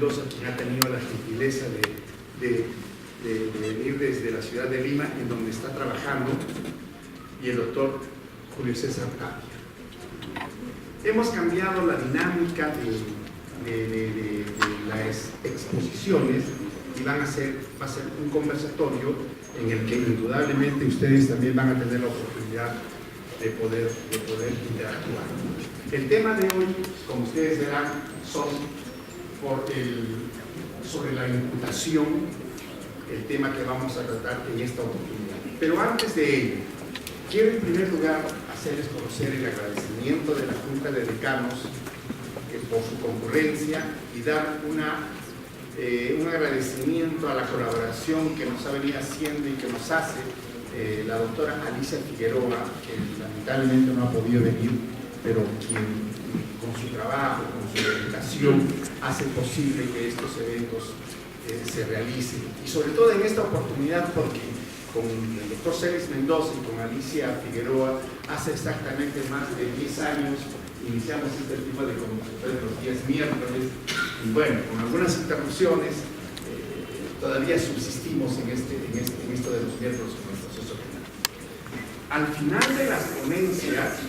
Mendoza, quien ha tenido la gentileza de venir desde la ciudad de Lima, en donde está trabajando, y el doctor Julio César Tapia. Hemos cambiado la dinámica de las exposiciones y va a ser un conversatorio en el que indudablemente ustedes también van a tener la oportunidad de poder interactuar. El tema de hoy, como ustedes verán, son sobre la imputación, el tema que vamos a tratar en esta oportunidad. Pero antes de ello, quiero en primer lugar hacerles conocer el agradecimiento de la Junta de Decanos por su concurrencia y dar un agradecimiento a la colaboración que nos ha venido haciendo y que nos hace la doctora Alicia Figueroa, que lamentablemente no ha podido venir, pero quien con su trabajo, con su dedicación, hace posible que estos eventos se realicen. Y sobre todo en esta oportunidad, porque con el doctor Celis Mendoza y con Alicia Figueroa, hace exactamente más de 10 años iniciamos este tipo de conversatorios los días miércoles, y bueno, con algunas interrupciones, todavía subsistimos en esto de los miércoles con el proceso penal. Al final de las ponencias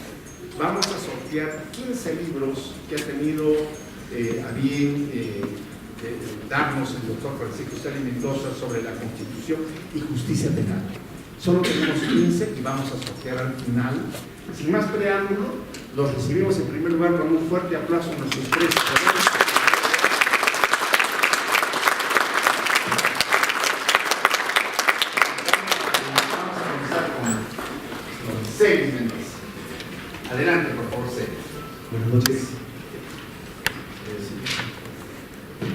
vamos a sortear 15 libros que ha tenido a bien darnos el doctor Francisco Celis Mendoza sobre la Constitución y justicia penal. Solo tenemos 15 y vamos a sortear al final. Sin más preámbulo, los recibimos en primer lugar con un fuerte aplauso a nuestros tres ponentes. Vamos a comenzar con Celis Mendoza. Adelante, por favor, Celis. Buenas noches.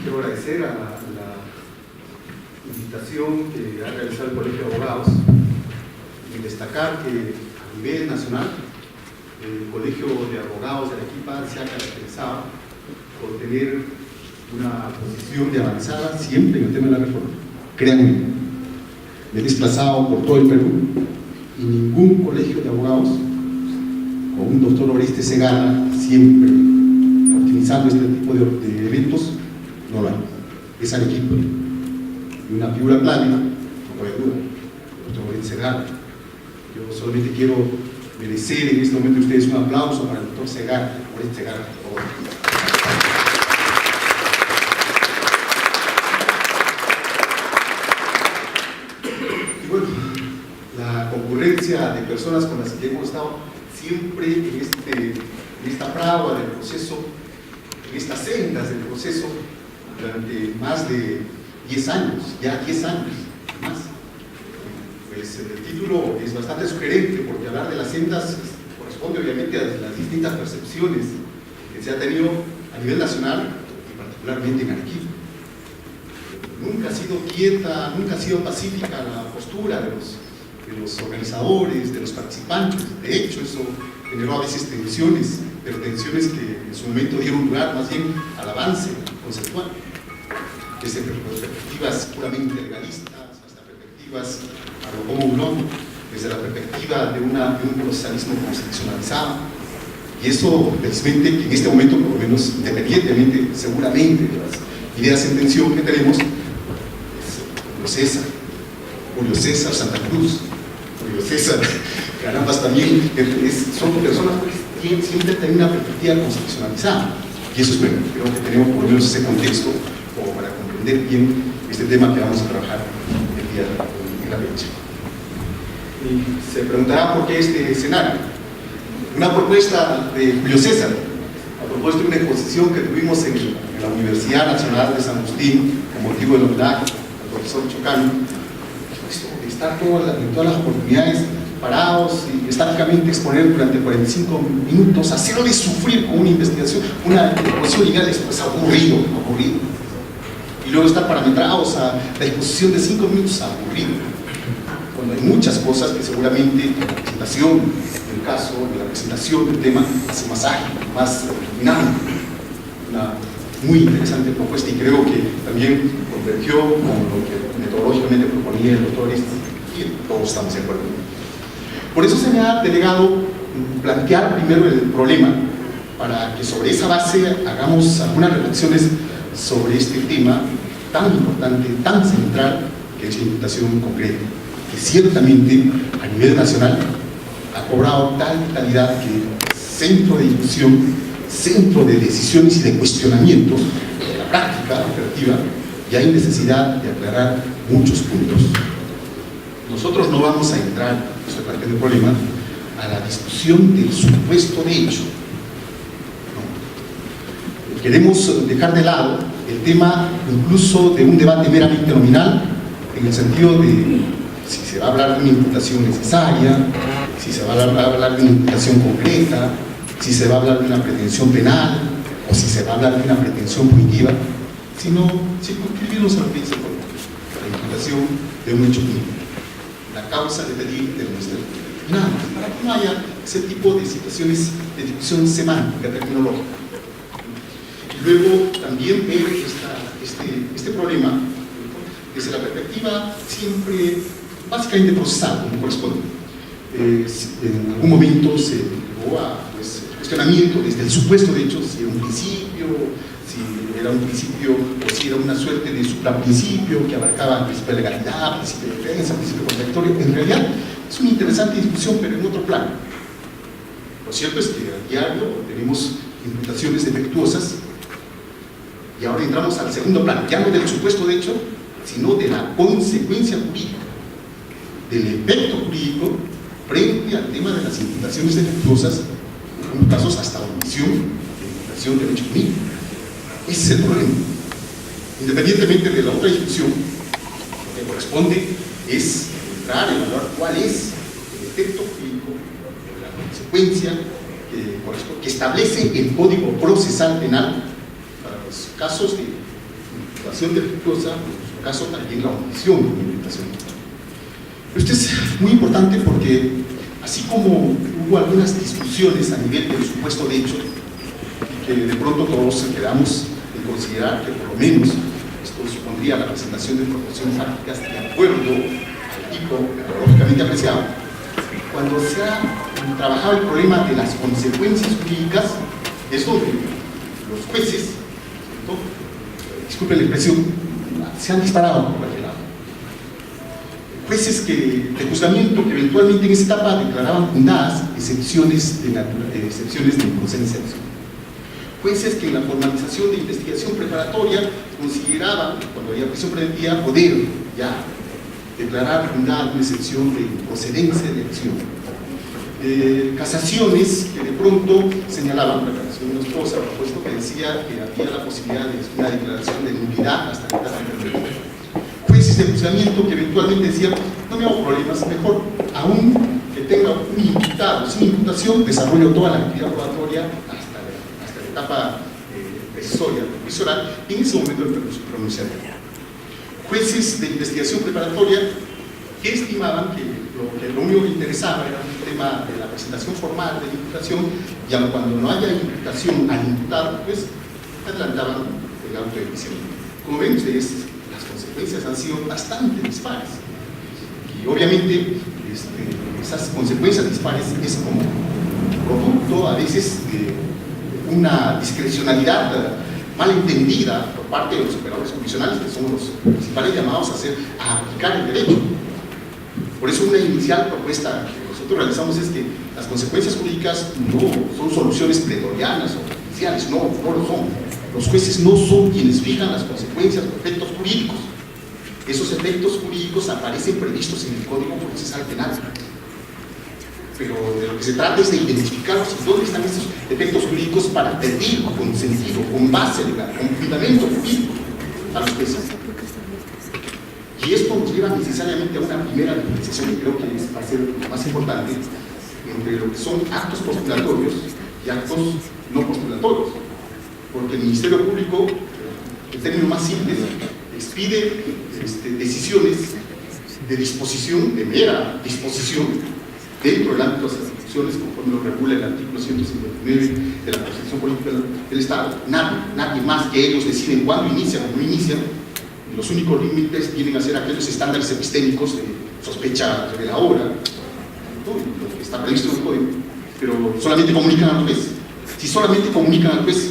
Quiero agradecer a la invitación que ha realizado el Colegio de Abogados y destacar que a nivel nacional el Colegio de Abogados de Arequipa se ha caracterizado por tener una posición de avanzada siempre en el tema de la reforma. Créanme, me he desplazado por todo el Perú y ningún colegio de abogados con un doctor Oreste Segarra siempre optimizando este tipo de eventos no lo hay. Es Arequipa. Y una figura plana, no cabe duda, el doctor Oreste Segarra. Yo solamente quiero merecer en este momento ustedes un aplauso para el doctor Segarra, Oreste Segarra, por favor. Y bueno, la concurrencia de personas con las que hemos estado siempre en esta fragua del proceso, en estas sendas del proceso, durante más de 10 años, ya 10 años más. Pues el título es bastante sugerente, porque hablar de las sendas corresponde obviamente a las distintas percepciones que se ha tenido a nivel nacional y particularmente en Arequipa. Nunca ha sido quieta, nunca ha sido pacífica la postura de los organizadores, de los participantes. De hecho, eso generó a veces tensiones, pero tensiones que en su momento dieron lugar más bien al avance conceptual, desde perspectivas puramente legalistas hasta perspectivas a lo como Ulón, desde la perspectiva de un procesalismo constitucionalizado. Y eso, precisamente, que en este momento, por lo menos independientemente, seguramente, de las ideas en tensión que tenemos, es Julio César Santa Cruz, Julio César Carambas también, son personas que siempre tienen una perspectiva constitucionalizada. Y eso es bueno, creo que tenemos por lo menos ese contexto como para comprender bien este tema que vamos a trabajar el día de la fecha. Y se preguntará por qué este escenario. Una propuesta de Julio César, a propósito de una exposición que tuvimos en la Universidad Nacional de San Agustín con motivo del homenaje al profesor Chocano, estar en todas las oportunidades parados y estáticamente exponer durante 45 minutos, hacerle sufrir con una investigación, una exposición lineal, es aburrido. Y luego estar parametrados a la exposición de 5 minutos, aburrido. Cuando hay muchas cosas que seguramente en la presentación del caso, en la presentación del tema, hace más ágil, más dinámico. Una muy interesante propuesta y creo que también convergió con lo que metodológicamente proponía el doctor Oreste y todos estamos de acuerdo. Por eso se me ha delegado plantear primero el problema, para que sobre esa base hagamos algunas reflexiones sobre este tema tan importante, tan central, que es la imputación concreta, que ciertamente a nivel nacional ha cobrado tal calidad que centro de discusión, centro de decisiones y de cuestionamiento de la práctica operativa, y hay necesidad de aclarar muchos puntos. Nosotros no vamos a entrar, estoy planteando el problema, a la discusión del supuesto de hecho. No. Queremos dejar de lado el tema incluso de un debate meramente nominal, en el sentido de si se va a hablar de una imputación necesaria, si se va a hablar de una imputación concreta, si se va a hablar de una pretensión penal, o si se va a hablar de una pretensión punitiva, sino circunscribirnos a lo que dice la imputación de un hecho público, la causa de pedir del Ministerio Público. Nada más, para que no haya ese tipo de situaciones de discusión semántica, terminológica. Y luego también ver este problema desde la perspectiva siempre básicamente procesal, como corresponde. En algún momento se llegó a cuestionamiento desde el supuesto de hecho, si era un principio, o si era una suerte de supraprincipio que abarcaba el principio de legalidad, principio de defensa, principio contradictorio. En realidad es una interesante discusión, pero en otro plano. Lo cierto es que a diario tenemos imputaciones defectuosas y ahora entramos al segundo plano, ya no del supuesto de hecho, sino de la consecuencia jurídica, del efecto jurídico frente al tema de las imputaciones defectuosas, en casos hasta omisión de imputación de derecho jurídico. Ese es el problema. Independientemente de la otra discusión, lo que corresponde es entrar a evaluar cuál es el efecto jurídico, la consecuencia que establece el Código Procesal Penal para los casos de imputación defectuosa, en su caso también la omisión de imputación. Esto es muy importante porque, así como hubo algunas discusiones a nivel del supuesto de hecho, que de pronto todos quedamos en considerar que por lo menos esto supondría la presentación de proposiciones fácticas de acuerdo al tipo metodológicamente apreciado. Cuando se ha trabajado el problema de las consecuencias jurídicas, es donde los jueces, disculpen la expresión, se han disparado por cualquier lado. Jueces de juzgamiento que eventualmente en esa etapa declaraban fundadas excepciones de inocencia. Jueces que en la formalización de investigación preparatoria consideraban, cuando había prisión preventiva, poder ya declarar fundada una excepción de procedencia de acción. Casaciones que de pronto señalaban, la casación de una esposa, por supuesto, que decía que había la posibilidad de una declaración de nulidad hasta la etapa intermedia. Jueces de juzgamiento que eventualmente decían, no me hago problemas, mejor aún que tenga un imputado sin imputación, desarrollo toda la actividad probatoria hasta la etapa provisoral, y en ese momento el pronunciamiento. Jueces de investigación preparatoria que estimaban que lo único que interesaba era un tema de la presentación formal de la imputación, y aun cuando no haya imputación al imputado, pues adelantaban el auto de prisión. Como ven ustedes, las consecuencias han sido bastante dispares, y obviamente esas consecuencias dispares es como producto a veces de una discrecionalidad mal entendida por parte de los operadores jurisdiccionales, que son los principales llamados a aplicar el derecho. Por eso una inicial propuesta que nosotros realizamos es que las consecuencias jurídicas no son soluciones pretorianas o judiciales, no lo son. Los jueces no son quienes fijan las consecuencias o efectos jurídicos. Esos efectos jurídicos aparecen previstos en el Código Procesal Penal. Pero de lo que se trata es de identificarlos y dónde están esos efectos jurídicos para pedir con sentido, con base legal, con fundamento jurídico a los jueces. Y esto nos lleva necesariamente a una primera diferenciación que creo que va a ser lo más importante entre lo que son actos postulatorios y actos no postulatorios. Porque el Ministerio Público, en términos más simples, expide decisiones de disposición, de mera disposición, dentro del ámbito de las instituciones, conforme lo regula el artículo 159 de la Constitución Política del Estado. Nadie más que ellos deciden cuándo inician o no inician. Los únicos límites vienen a ser aquellos estándares epistémicos de sospecha de la obra, ¿no? Lo que está previsto en el código, pero solamente comunican al juez. Si solamente comunican al juez,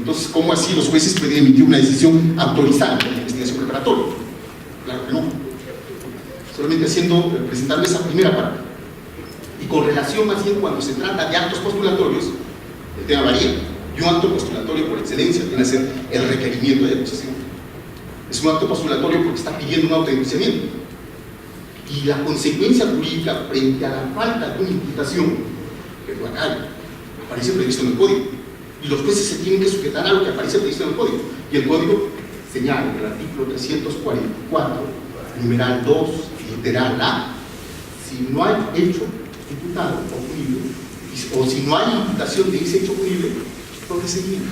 Entonces, ¿cómo así los jueces pueden emitir una decisión autorizada en la investigación preparatoria? Claro que no. Solamente presentando esa primera parte. Y con relación más bien cuando se trata de actos postulatorios, el tema varía. Y un acto postulatorio por excelencia viene a ser el requerimiento de acusación. Es un acto postulatorio porque está pidiendo un autodenunciamiento. Y la consecuencia jurídica frente a la falta de una imputación, que es acá, aparece previsto en el código. Y los jueces se tienen que sujetar a lo que aparece previsto en el código. Y el código señala en el artículo 344, numeral 2, literal A, si no hay hecho imputado o punible, o si no hay imputación de ese hecho punible, procedimiento.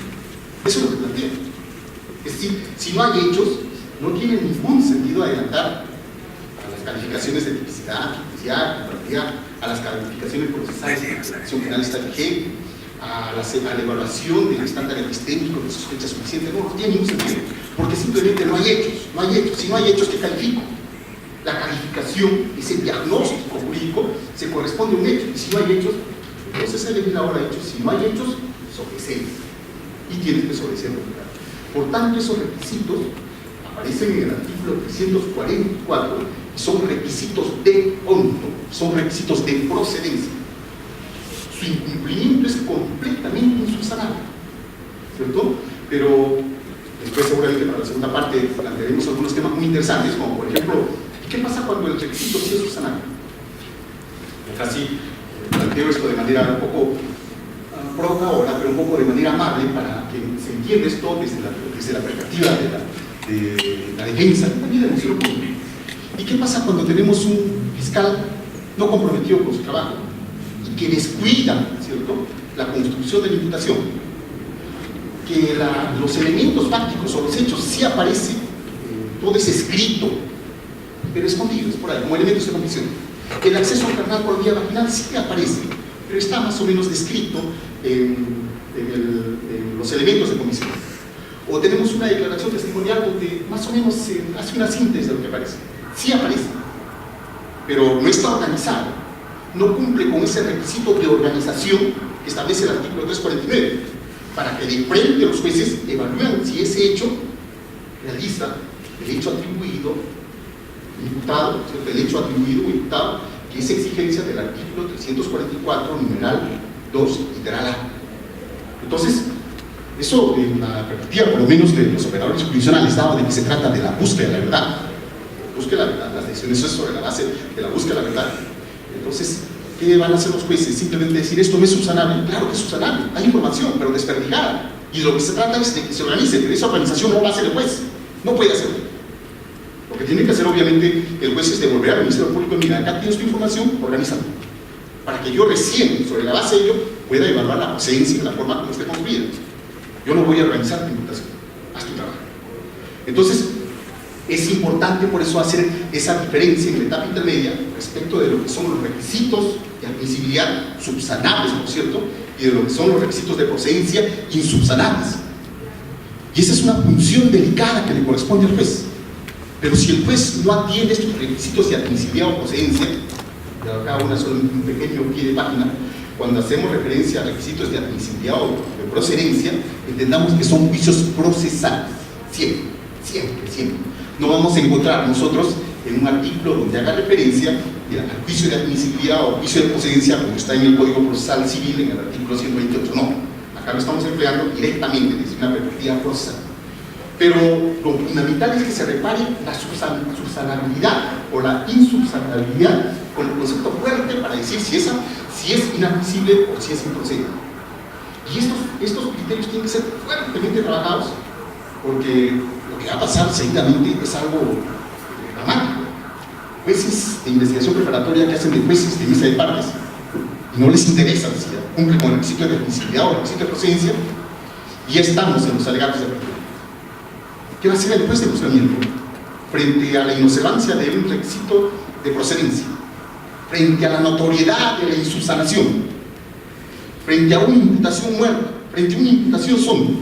Eso es lo que plantea. Es decir, si no hay hechos, no tiene ningún sentido adelantar a las calificaciones de tipicidad, tipicidad, imparcialidad, a las calificaciones procesales de la acción penal está vigente, a la evaluación del estándar epistémico de sospecha suficiente. No tiene ningún sentido, porque simplemente no hay hechos. No hay hechos. Si no hay hechos, ¿qué califico? La calificación, ese diagnóstico jurídico, se corresponde a un hecho. Y si no hay hechos, entonces se elimina ahora hechos. Si no hay hechos, sobresees. Y tienes que sobreseer. Por tanto, esos requisitos aparecen en el artículo 344 y son requisitos de ónito, son requisitos de procedencia. Su incumplimiento es completamente insubsanable, ¿cierto? Pero después seguramente para la segunda parte plantearemos algunos temas muy interesantes, como por ejemplo, ¿qué pasa cuando el requisito sí es subsanable? Así planteo esto de manera un poco provocadora, pero un poco de manera amable para que se entienda esto desde la perspectiva de la defensa, también del Ministerio Público. ¿Y qué pasa cuando tenemos un fiscal no comprometido con su trabajo y que descuida, ¿cierto?, la construcción de la imputación? Que los elementos fácticos o los hechos sí aparecen, todo es escrito, pero escondidos por ahí, como elementos de convicción. El acceso carnal por vía vaginal sí aparece, pero está más o menos descrito en los elementos de comisión. O tenemos una declaración testimonial donde más o menos se hace una síntesis de lo que aparece. Sí aparece, pero no está organizado. No cumple con ese requisito de organización que establece el artículo 349, para que de frente los jueces evalúen si ese hecho realiza el hecho atribuido, imputado, ¿cierto?, el hecho atribuido o imputado, que es exigencia del artículo 344, numeral 2, literal A. Entonces, eso en la perspectiva, por lo menos, de los operadores jurisdiccionales, dado de que se trata de la búsqueda de la verdad. Búsqueda de la verdad, las decisiones son sobre la base de la búsqueda de la verdad. Entonces, ¿qué van a hacer los jueces? Simplemente decir, esto no es subsanable. Claro que es subsanable, hay información, pero desperdigada. Y de lo que se trata es de que se organice, pero esa organización no va a hacer el juez. No puede hacerlo. Lo que tiene que hacer, obviamente, el juez es devolver al Ministerio Público, mira, acá tienes tu información, organízalo. Para que yo recién, sobre la base de ello, pueda evaluar la procedencia de la forma como esté construida. Yo no voy a organizar tu imputación, haz tu trabajo. Entonces, es importante por eso hacer esa diferencia en la etapa intermedia respecto de lo que son los requisitos de admisibilidad subsanables, por cierto, y de lo que son los requisitos de procedencia insubsanables. Y esa es una función delicada que le corresponde al juez. Pero si el juez no atiende estos requisitos de admisibilidad o procedencia, y acá un pequeño pie de página, cuando hacemos referencia a requisitos de admisibilidad o de procedencia, entendamos que son juicios procesales, siempre, siempre, siempre. No vamos a encontrar nosotros en un artículo donde haga referencia al juicio de admisibilidad o juicio de procedencia, como está en el Código Procesal Civil, en el artículo 128. No, acá lo estamos empleando directamente desde una perspectiva procesal. Pero lo fundamental es que se repare la subsanabilidad o la insubsanabilidad con el concepto fuerte para decir si es inadmisible o si es improcedente. Y estos criterios tienen que ser fuertemente trabajados, porque lo que va a pasar seguidamente es algo dramático. Jueces de investigación preparatoria que hacen de jueces de mesa de partes y no les interesa si cumple con el requisito de admisibilidad o el requisito de procedencia, y ya estamos en los alegatos de apertura. ¿Qué va a hacer el juez de juzgamiento frente a la inobservancia de un requisito de procedencia, frente a la notoriedad de la insubsanación, frente a una imputación muerta, frente a una imputación zombie?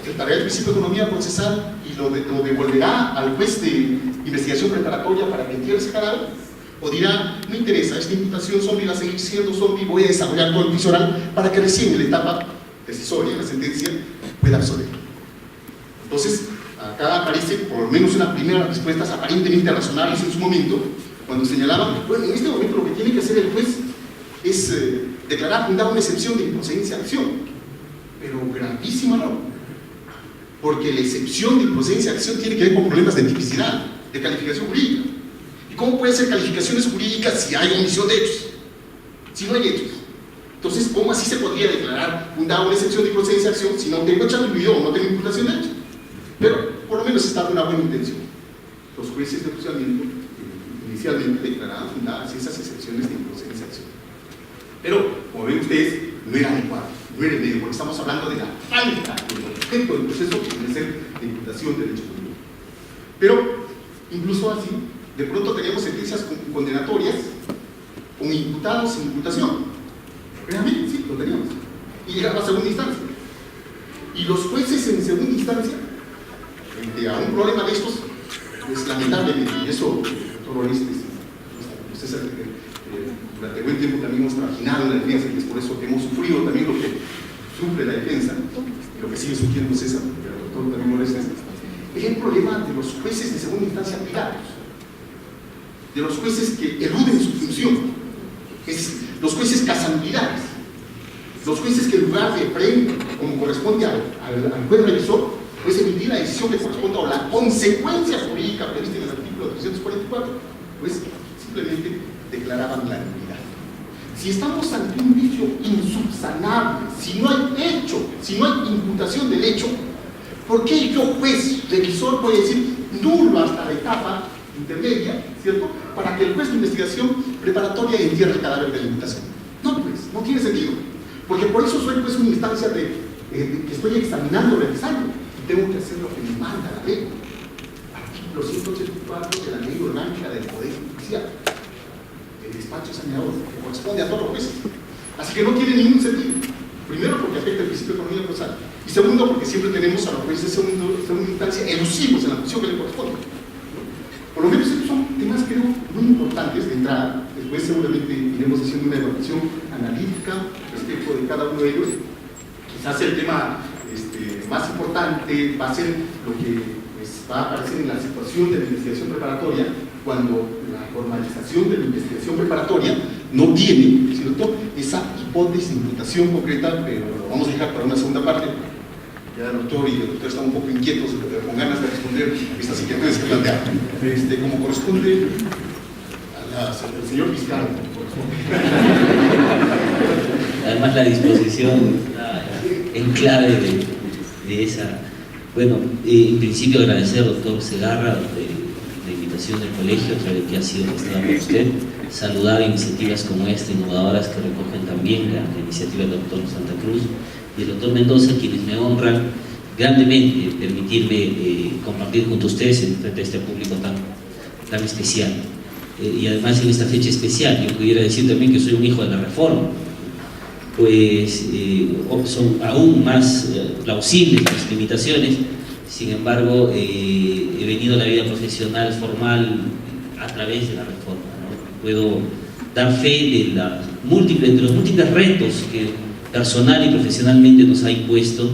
Aceptará el principio de economía procesal y lo devolverá al juez de investigación preparatoria para que entierre ese cadáver? ¿O dirá, no interesa, esta imputación zombie va a seguir siendo zombie, voy a desarrollar todo el juicio oral para que recién en la etapa decisoria, la sentencia, puede absolver. Entonces, acá aparece por lo menos una primera respuestas aparentemente razonables en su momento, cuando señalaban, bueno, en este momento lo que tiene que hacer el juez es declarar fundada una excepción de improcedencia de acción, pero gravísimo error, porque la excepción de improcedencia de acción tiene que ver con problemas de tipicidad, de calificación jurídica. ¿Y cómo pueden ser calificaciones jurídicas si hay omisión de hechos? Si no hay hechos. Entonces, ¿cómo así se podría declarar fundada una excepción de improcedencia de acción si no tengo chanchullo o no tengo imputación de hechos? Pero por lo menos está una buena intención. Los jueces de juzgamiento inicialmente declaraban fundadas esas excepciones de improcedencia de acción. Pero, como ven ustedes, no era adecuado, no era el medio, porque estamos hablando de la falta del objeto del proceso que debe ser de imputación de derecho público. Pero, incluso así, de pronto teníamos sentencias condenatorias con imputados sin imputación. Realmente, sí, lo teníamos. Y llegaba a segunda instancia. Y los jueces en segunda instancia, frente a un problema de estos, pues lamentablemente, y eso, doctor Oreste, durante buen tiempo también hemos trabajado en la defensa, y es por eso que hemos sufrido también lo que sufre la defensa, y lo que sigue sufriendo César, pero el doctor también Oreste, es el problema de los jueces de segunda instancia privados, de los jueces que eluden su función, los jueces cazanulidades, los jueces que en lugar de frente, como corresponde al juez revisor, pues emitir la decisión que corresponda o la consecuencia jurídica prevista en el artículo 344, pues simplemente declaraban la nulidad. Si estamos ante un vicio insubsanable, si no hay hecho, si no hay imputación del hecho, ¿por qué yo, juez revisor, voy a decir nulo hasta la etapa intermedia, ¿cierto? Para que el juez de investigación preparatoria entierre el cadáver de la imputación. No, pues, no tiene sentido. Porque por eso soy pues una instancia que estoy examinando, revisando, y tengo que hacer lo que me manda la ley. Artículo 184 de la Ley Orgánica del Poder Judicial. El despacho examinador, que corresponde a todos los jueces. Así que no tiene ningún sentido. Primero, porque afecta el principio de economía procesal. Y segundo, porque siempre tenemos a los jueces de segunda instancia elusivos en la función que le corresponde. Por lo menos estos son temas, creo, muy importantes de entrada. Después seguramente iremos haciendo una evaluación analítica respecto de cada uno de ellos. Quizás el tema más importante va a ser lo que pues, va a aparecer en la situación de la investigación preparatoria, cuando la formalización de la investigación preparatoria no tiene, ¿cierto?, esa hipótesis de imputación concreta, pero lo vamos a dejar para una segunda parte. Ya el doctor y el doctor están un poco inquietos, con ganas de responder estas inquietudes que plantean. Como corresponde al señor fiscal. Además la disposición en clave de esa. Bueno, en principio agradecer al doctor Segarra la invitación del colegio, a través de que ha sido gestada por usted, saludar iniciativas como esta, innovadoras, que recogen también la iniciativa del doctor Santa Cruz y el doctor Mendoza, quienes me honran grandemente permitirme compartir junto a ustedes frente a este público tan especial. Y además en esta fecha especial, yo pudiera decir también que soy un hijo de la Reforma, pues son aún más plausibles las limitaciones. Sin embargo, he venido a la vida profesional formal a través de la Reforma, ¿no? Puedo dar fe de los múltiples retos que personal y profesionalmente nos ha impuesto,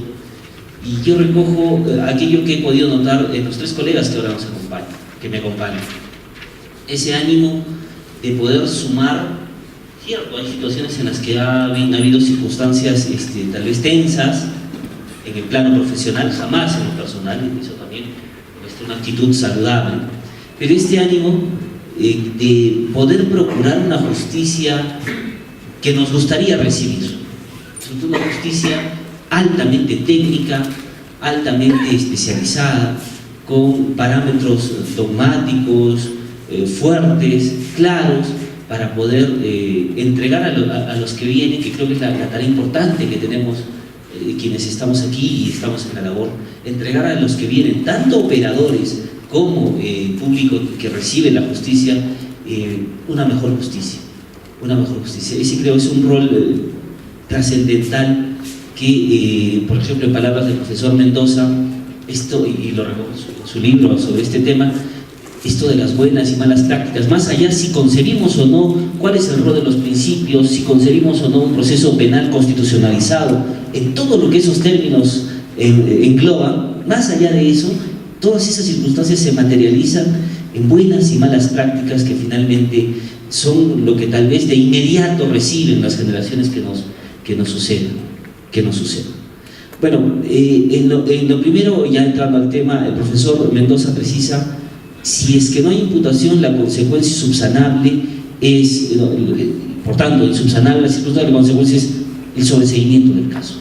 y yo recojo aquello que he podido notar en los tres colegas que ahora me acompañan. Ese ánimo de poder sumar. Cierto, hay situaciones en las que ha habido circunstancias tal vez tensas en el plano profesional, jamás en lo personal, y eso también es una actitud saludable, pero este ánimo de poder procurar una justicia que nos gustaría recibir, sobre todo una justicia altamente técnica, altamente especializada, con parámetros dogmáticos, fuertes, claros, para poder entregar a los que vienen, que creo que es la tarea importante que tenemos quienes estamos aquí y estamos en la labor, entregar a los que vienen, tanto operadores como público que recibe la justicia, una mejor justicia. Ese creo es un rol trascendental que, por ejemplo, en palabras del profesor Mendoza, esto, y lo recoge en su libro sobre este tema, esto de las buenas y malas prácticas, más allá si concebimos o no cuál es el rol de los principios, si concebimos o no un proceso penal constitucionalizado en todo lo que esos términos engloban. Más allá de eso, todas esas circunstancias se materializan en buenas y malas prácticas que finalmente son lo que tal vez de inmediato reciben las generaciones que nos sucedan. Bueno, en lo primero, ya entrando al tema, el profesor Mendoza precisa: si es que no hay imputación, la consecuencia subsanable es, por tanto, insubsanable la circunstancia, la consecuencia es el sobreseimiento del caso,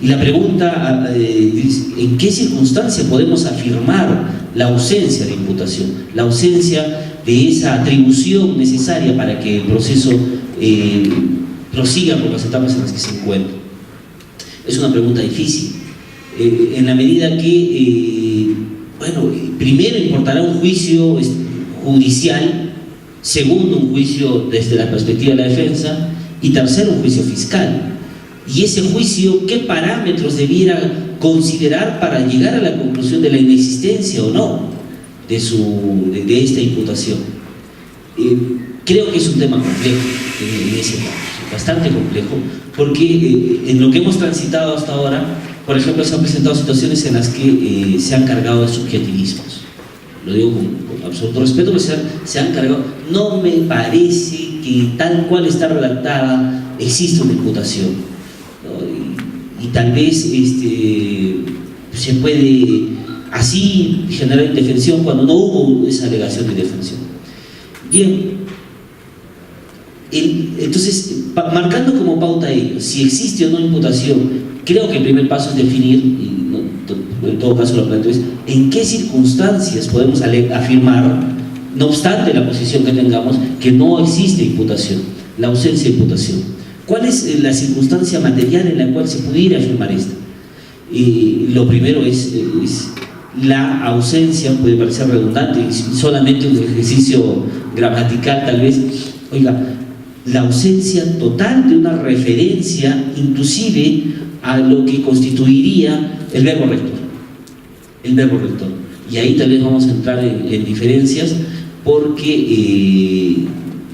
Y la pregunta, ¿en qué circunstancia podemos afirmar la ausencia de imputación, la ausencia de esa atribución necesaria para que el proceso prosiga por las etapas en las que se encuentra? Es una pregunta difícil, en la medida que, primero importará un juicio judicial, segundo un juicio desde la perspectiva de la defensa, y tercero un juicio fiscal. Y ese juicio, ¿qué parámetros debiera considerar para llegar a la conclusión de la inexistencia o no de esta imputación? Creo que es un tema complejo en ese caso, bastante complejo, porque en lo que hemos transitado hasta ahora, por ejemplo, se han presentado situaciones en las que se han cargado de subjetivismos. Lo digo con absoluto respeto, pero se han cargado. No me parece que tal cual está redactada existe una imputación, ¿no? Y tal vez se puede así generar indefensión cuando no hubo esa alegación de indefensión. Bien, entonces, marcando como pauta ello, si existe o no imputación, creo que el primer paso es definir, y en todo caso lo planteo, es en qué circunstancias podemos afirmar, no obstante la posición que tengamos, que no existe imputación, la ausencia de imputación. ¿Cuál es la circunstancia material en la cual se pudiera afirmar esto? Lo primero es la ausencia, puede parecer redundante, solamente un ejercicio gramatical tal vez, la ausencia total de una referencia inclusive a lo que constituiría el verbo rector. Y ahí tal vez vamos a entrar en diferencias, porque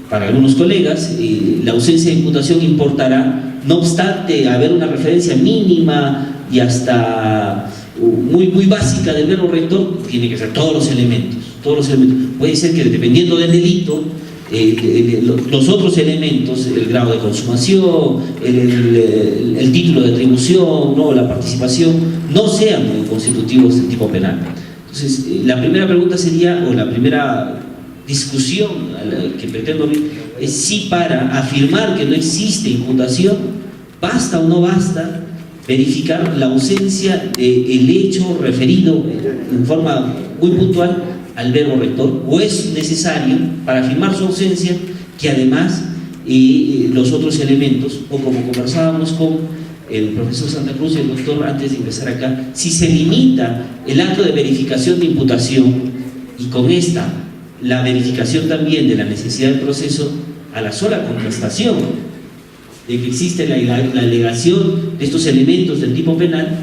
para algunos colegas la ausencia de imputación importará, no obstante haber una referencia mínima y hasta muy básica del verbo rector, tiene que ser todos los elementos. Puede ser que dependiendo del delito, los otros elementos, el grado de consumación, el título de atribución, ¿no?, la participación, no sean constitutivos del tipo penal. Entonces, la primera pregunta sería, o la primera discusión a la que pretendo abrir, es si para afirmar que no existe imputación, basta o no basta verificar la ausencia del hecho referido en forma muy puntual al verbo rector, o es necesario para afirmar su ausencia que además los otros elementos, o como conversábamos con el profesor Santa Cruz y el doctor antes de ingresar acá, si se limita el acto de verificación de imputación y con esta la verificación también de la necesidad del proceso a la sola contrastación de que existe la alegación de estos elementos del tipo penal,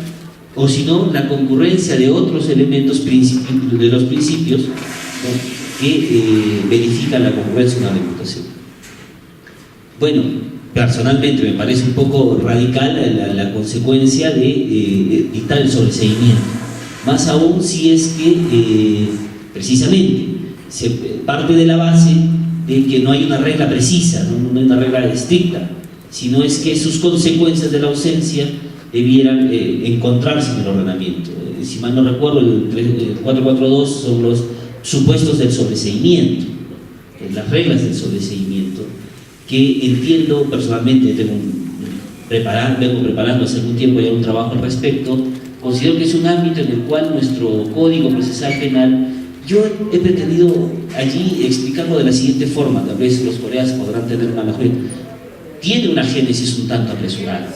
o si no, la concurrencia de otros elementos de los principios, ¿no?, que verifican la concurrencia de una imputación. Bueno, personalmente me parece un poco radical la consecuencia de dictar el sobreseimiento, más aún si es que precisamente se parte de la base de que no hay una regla precisa, no hay una regla estricta, sino es que sus consecuencias de la ausencia debieran encontrarse en el ordenamiento. Si mal no recuerdo, el 442 son los supuestos del sobreseimiento, las reglas del sobreseimiento, que entiendo personalmente, vengo preparando hace algún tiempo ya un trabajo al respecto. Considero que es un ámbito en el cual nuestro Código Procesal Penal, yo he pretendido allí explicarlo de la siguiente forma, tal vez los colegas podrán tener una mejor. Tiene una génesis un tanto apresurada.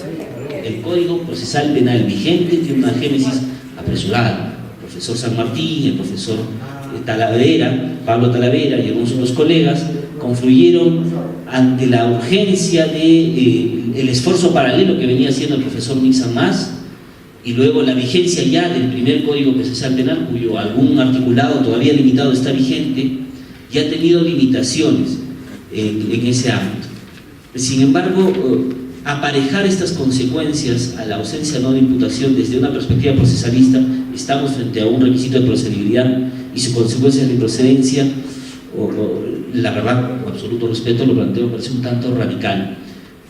El Código Procesal Penal vigente tiene una génesis apresurada. El profesor San Martín, el profesor Pablo Talavera y algunos otros colegas confluyeron ante la urgencia el esfuerzo paralelo que venía haciendo el profesor Nixon Mas, y luego la vigencia ya del primer Código Procesal Penal, cuyo algún articulado todavía limitado está vigente, y ha tenido limitaciones en ese ámbito. Sin embargo, aparejar estas consecuencias a la ausencia no de imputación desde una perspectiva procesalista, estamos frente a un requisito de procedibilidad y su consecuencia de improcedencia, la verdad, con absoluto respeto, lo planteo, me parece un tanto radical,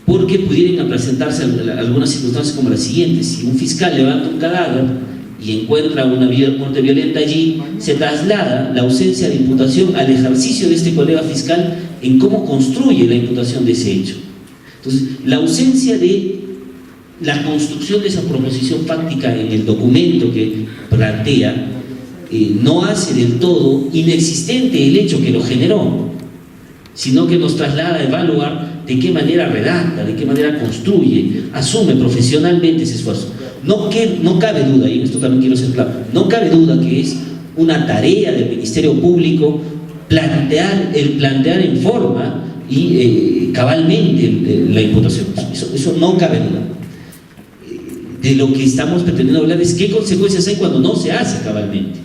porque pudieran presentarse algunas circunstancias como las siguientes. Si un fiscal levanta un cadáver y encuentra una muerte violenta allí, se traslada la ausencia de imputación al ejercicio de este colega fiscal en cómo construye la imputación de ese hecho. Entonces, la ausencia de la construcción de esa proposición fáctica en el documento que plantea no hace del todo inexistente el hecho que lo generó, sino que nos traslada a evaluar de qué manera redacta, de qué manera construye, asume profesionalmente ese esfuerzo. No cabe duda, y en esto también quiero ser claro, no cabe duda que es una tarea del Ministerio Público plantear en forma y cabalmente la imputación. Eso no cabe duda. De lo que estamos pretendiendo hablar es qué consecuencias hay cuando no se hace cabalmente.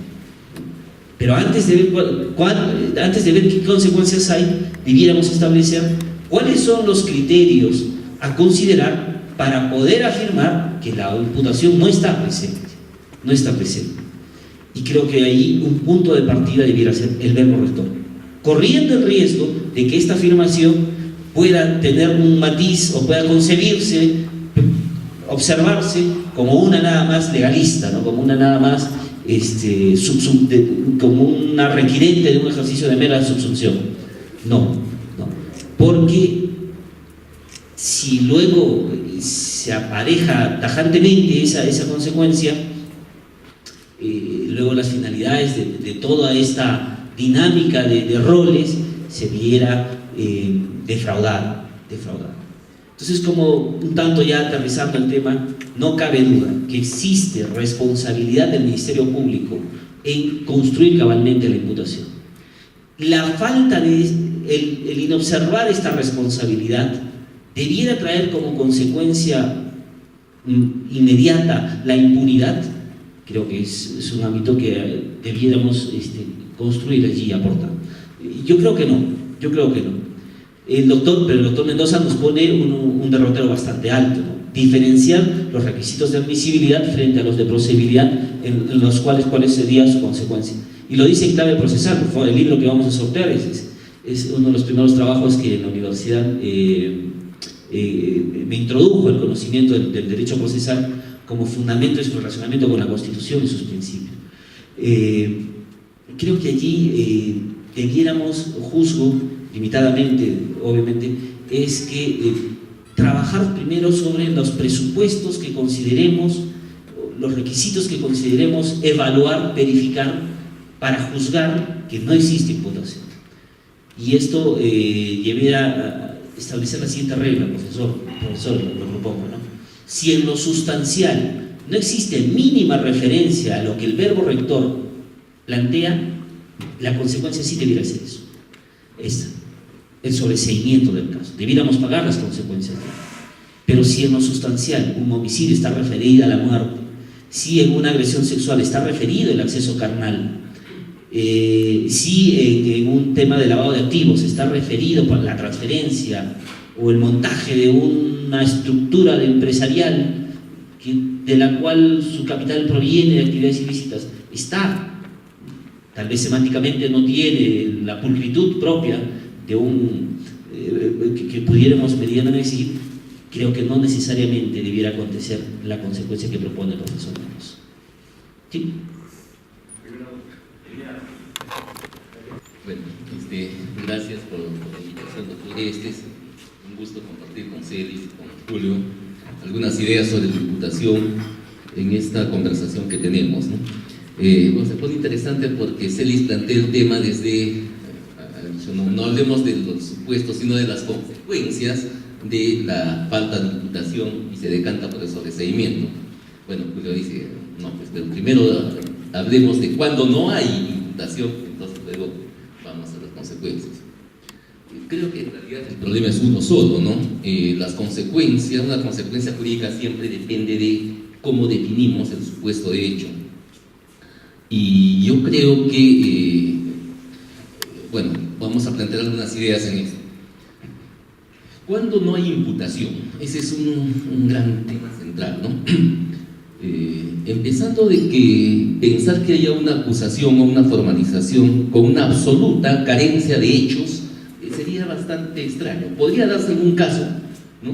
Pero antes de ver qué consecuencias hay, debiéramos establecer cuáles son los criterios a considerar para poder afirmar que la imputación no está presente. Y creo que ahí un punto de partida debiera ser el verbo rector, corriendo el riesgo de que esta afirmación pueda tener un matiz o pueda concebirse, observarse como una nada más legalista, ¿no? Como una nada más como una requirente de un ejercicio de mera subsunción. No, porque si luego se apareja tajantemente esa consecuencia, luego las finalidades de toda esta dinámica de roles se viera defraudada. Entonces, como un tanto ya aterrizando el tema, no cabe duda que existe responsabilidad del Ministerio Público en construir cabalmente la imputación. La falta de el inobservar esta responsabilidad debiera traer como consecuencia inmediata la impunidad. Creo que es un ámbito que debiéramos construir allí y aportar. Yo creo que no. El doctor Mendoza nos pone un derrotero bastante alto, ¿no? Diferenciar los requisitos de admisibilidad frente a los de procedibilidad en los cuáles sería su consecuencia. Y lo dice en clave procesal. Por favor, el libro que vamos a sortear es uno de los primeros trabajos que en la universidad me introdujo el conocimiento del derecho procesal como fundamento de su relacionamiento con la Constitución y sus principios. Creo que allí debiéramos, juzgo limitadamente, obviamente, es que trabajar primero sobre los presupuestos que consideremos, los requisitos que consideremos evaluar, verificar, para juzgar que no existe imputación. Y esto debiera establecer la siguiente regla, profesor, lo propongo, ¿no? Si en lo sustancial no existe mínima referencia a lo que el verbo rector plantea, la consecuencia sí debiera ser eso, el sobreseimiento del caso. Debiéramos pagar las consecuencias. Pero si en lo sustancial un homicidio está referido a la muerte, si en una agresión sexual está referido el acceso carnal, si en un tema de lavado de activos está referido por la transferencia o el montaje de una estructura empresarial de la cual su capital proviene de actividades ilícitas, tal vez semánticamente no tiene la pulcritud propia de que pudiéramos medianamente exigir, creo que no necesariamente debiera acontecer la consecuencia que propone el profesor Mendoza. ¿Sí? Bueno, gracias por la invitación, doctor. Es un gusto compartir con Celis y con Julio algunas ideas sobre la imputación en esta conversación que tenemos, ¿no? Se pone interesante porque Celis plantea el tema desde, no hablemos de los supuestos, sino de las consecuencias de la falta de imputación y se decanta por el sobreseimiento. Bueno, Julio dice, no, pues pero primero hablemos de cuando no hay imputación, entonces luego vamos a las consecuencias. Creo que en realidad el problema es uno solo, ¿no? Las consecuencias, una consecuencia jurídica siempre depende de cómo definimos el supuesto de hecho. Y yo creo que, bueno, vamos a plantear algunas ideas en esto. Cuando no hay imputación, ese es un gran tema central, ¿no? Empezando de que pensar que haya una acusación o una formalización con una absoluta carencia de hechos sería bastante extraño. Podría darse en un caso, ¿no?,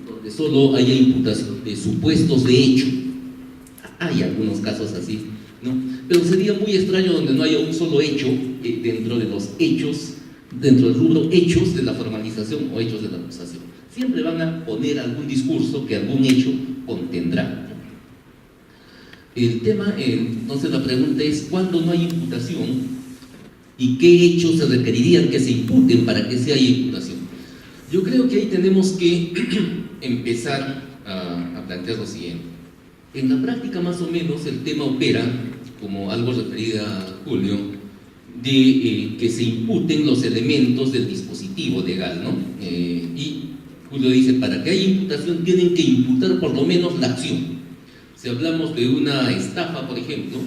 donde solo haya imputación de supuestos de hecho. Hay algunos casos así, ¿no? Pero sería muy extraño donde no haya un solo hecho dentro de los hechos, dentro del rubro hechos de la formalización o hechos de la acusación. Siempre van a poner algún discurso que algún hecho contendrá. El tema, entonces la pregunta es, ¿cuándo no hay imputación y qué hechos se requerirían que se imputen para que sí haya imputación? Yo creo que ahí tenemos que empezar a plantear lo siguiente. En la práctica, más o menos, el tema opera, como algo referido a Julio, de que se imputen los elementos del dispositivo legal, ¿no? Y Julio dice, para que haya imputación tienen que imputar por lo menos la acción. Si hablamos de una estafa, por ejemplo,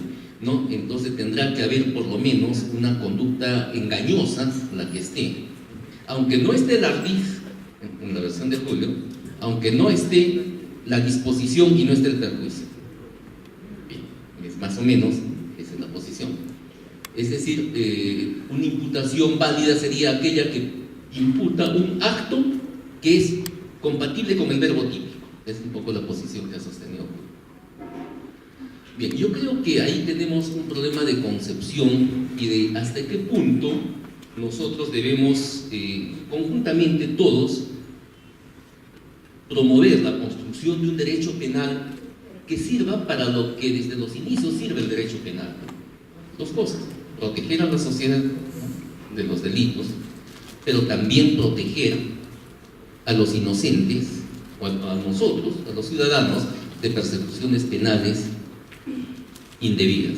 ¿no?, entonces tendrá que haber por lo menos una conducta engañosa, la que esté. Aunque no esté el ardid, en la versión de Julio, aunque no esté la disposición y no esté el perjuicio. Bien, es más o menos, esa es la posición. Es decir, una imputación válida sería aquella que imputa un acto que es compatible con el verbo típico. Es un poco la posición que ha sostenido Julio. Bien, yo creo que ahí tenemos un problema de concepción y de hasta qué punto nosotros debemos, conjuntamente todos, promover la construcción de un derecho penal que sirva para lo que desde los inicios sirve el derecho penal. Dos cosas: proteger a la sociedad de los delitos, pero también proteger a los inocentes, o a nosotros, a los ciudadanos, de persecuciones penales indebidas.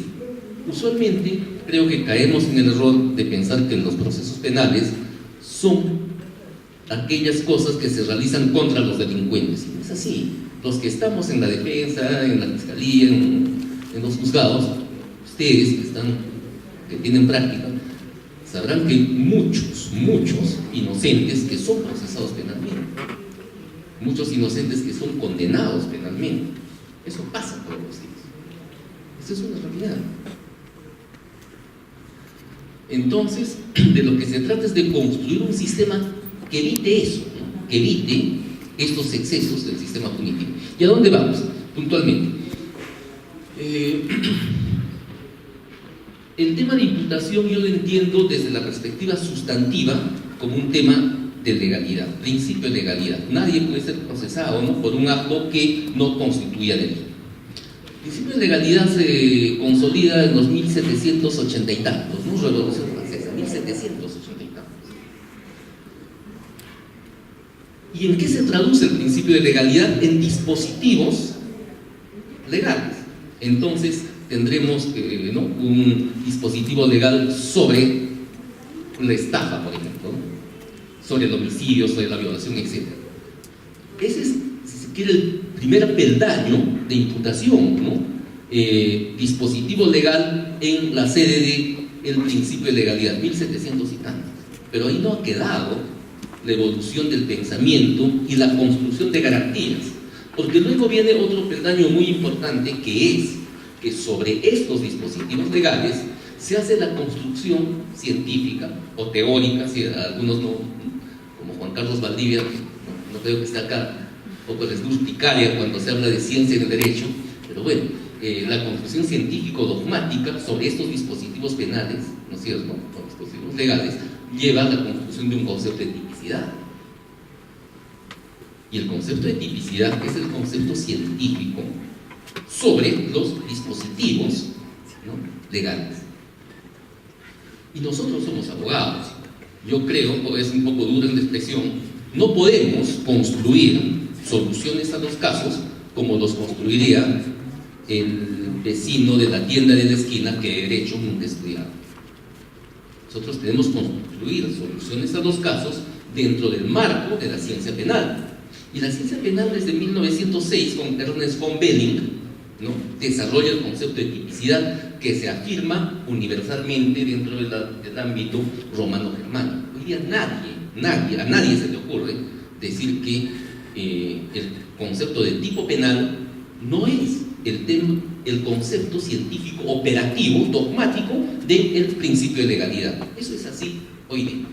Usualmente creo que caemos en el error de pensar que los procesos penales son aquellas cosas que se realizan contra los delincuentes. Y no es así. Los que estamos en la defensa, en la fiscalía, en los juzgados, ustedes que tienen práctica, sabrán que hay muchos inocentes que son procesados penalmente, muchos inocentes que son condenados penalmente. Eso pasa todos los días. Esa es una realidad. Entonces, de lo que se trata es de construir un sistema que evite eso, ¿no?, que evite estos excesos del sistema punitivo. ¿Y a dónde vamos? Puntualmente. El tema de imputación yo lo entiendo desde la perspectiva sustantiva como un tema de legalidad, principio de legalidad. Nadie puede ser procesado, ¿no?, por un acto que no constituya delito. El principio de legalidad se consolida en los 1780 y tantos, ¿no?, Revolución Francesa, 1780 y tantos. ¿Y en qué se traduce el principio de legalidad? En dispositivos legales. Entonces tendremos ¿no?, un dispositivo legal sobre la estafa, por ejemplo, ¿no?, sobre el homicidio, sobre la violación, etc. Ese es, si se quiere, el primer peldaño de imputación, ¿no? Dispositivo legal en la sede del principio de legalidad, 1700 y tantos. Pero ahí no ha quedado la evolución del pensamiento y la construcción de garantías, porque luego viene otro peldaño muy importante, que es que sobre estos dispositivos legales se hace la construcción científica o teórica, si algunos no, como Juan Carlos Valdivia, no creo que esté acá, un poco les gusticaria cuando se habla de ciencia en el derecho, pero bueno, la construcción científico-dogmática sobre estos dispositivos penales, ¿no es cierto?, o dispositivos legales, lleva a la construcción de un concepto de tipicidad. Y el concepto de tipicidad es el concepto científico sobre los dispositivos, ¿no?, legales. Y nosotros somos abogados. Yo creo, es un poco dura en la expresión, no podemos construir soluciones a los casos como los construiría el vecino de la tienda de la esquina que de derecho nunca ha estudiado. Nosotros tenemos que construir soluciones a los casos dentro del marco de la ciencia penal. Y la ciencia penal desde 1906 con Ernest von Belling, ¿no?, desarrolla el concepto de tipicidad que se afirma universalmente dentro del ámbito romano-germánico. Hoy día a nadie se le ocurre decir que el concepto de tipo penal no es el concepto científico operativo, dogmático del principio de legalidad. Eso es así hoy día.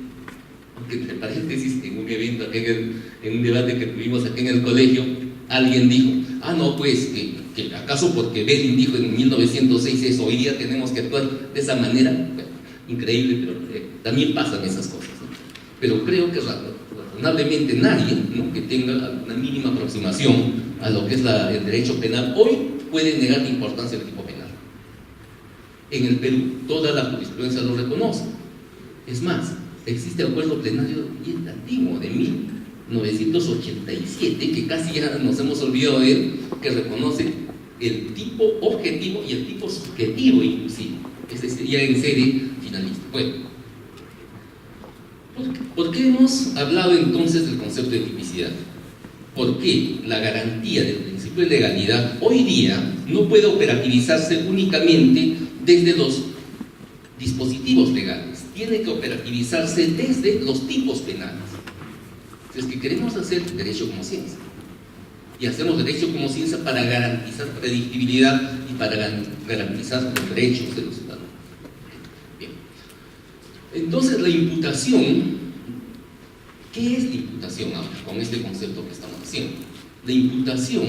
Aunque, entre paréntesis, en un evento, en un debate que tuvimos aquí en el colegio, alguien dijo, no, pues, que acaso porque Belin dijo en 1906 eso, hoy día tenemos que actuar de esa manera. Bueno, increíble, pero también pasan esas cosas, ¿no? Pero creo que razonablemente nadie, ¿no?, que tenga una mínima aproximación a lo que es el derecho penal hoy puede negar la importancia del tipo penal. En el Perú toda la jurisprudencia lo reconoce. Es más, existe acuerdo plenario bien antiguo, de 1987, que casi ya nos hemos olvidado de él, que reconoce el tipo objetivo y el tipo subjetivo inclusive, es decir, ya en serie finalista. Bueno, ¿por qué hemos hablado entonces del concepto de tipicidad? Porque la garantía del principio de legalidad hoy día no puede operativizarse únicamente desde los dispositivos legales, tiene que operativizarse desde los tipos penales. Es que queremos hacer derecho como ciencia, y hacemos derecho como ciencia para garantizar predictibilidad y para garantizar los derechos de los ciudadanos. Bien. Entonces, la imputación, ¿qué es la imputación ahora con este concepto que estamos haciendo? La imputación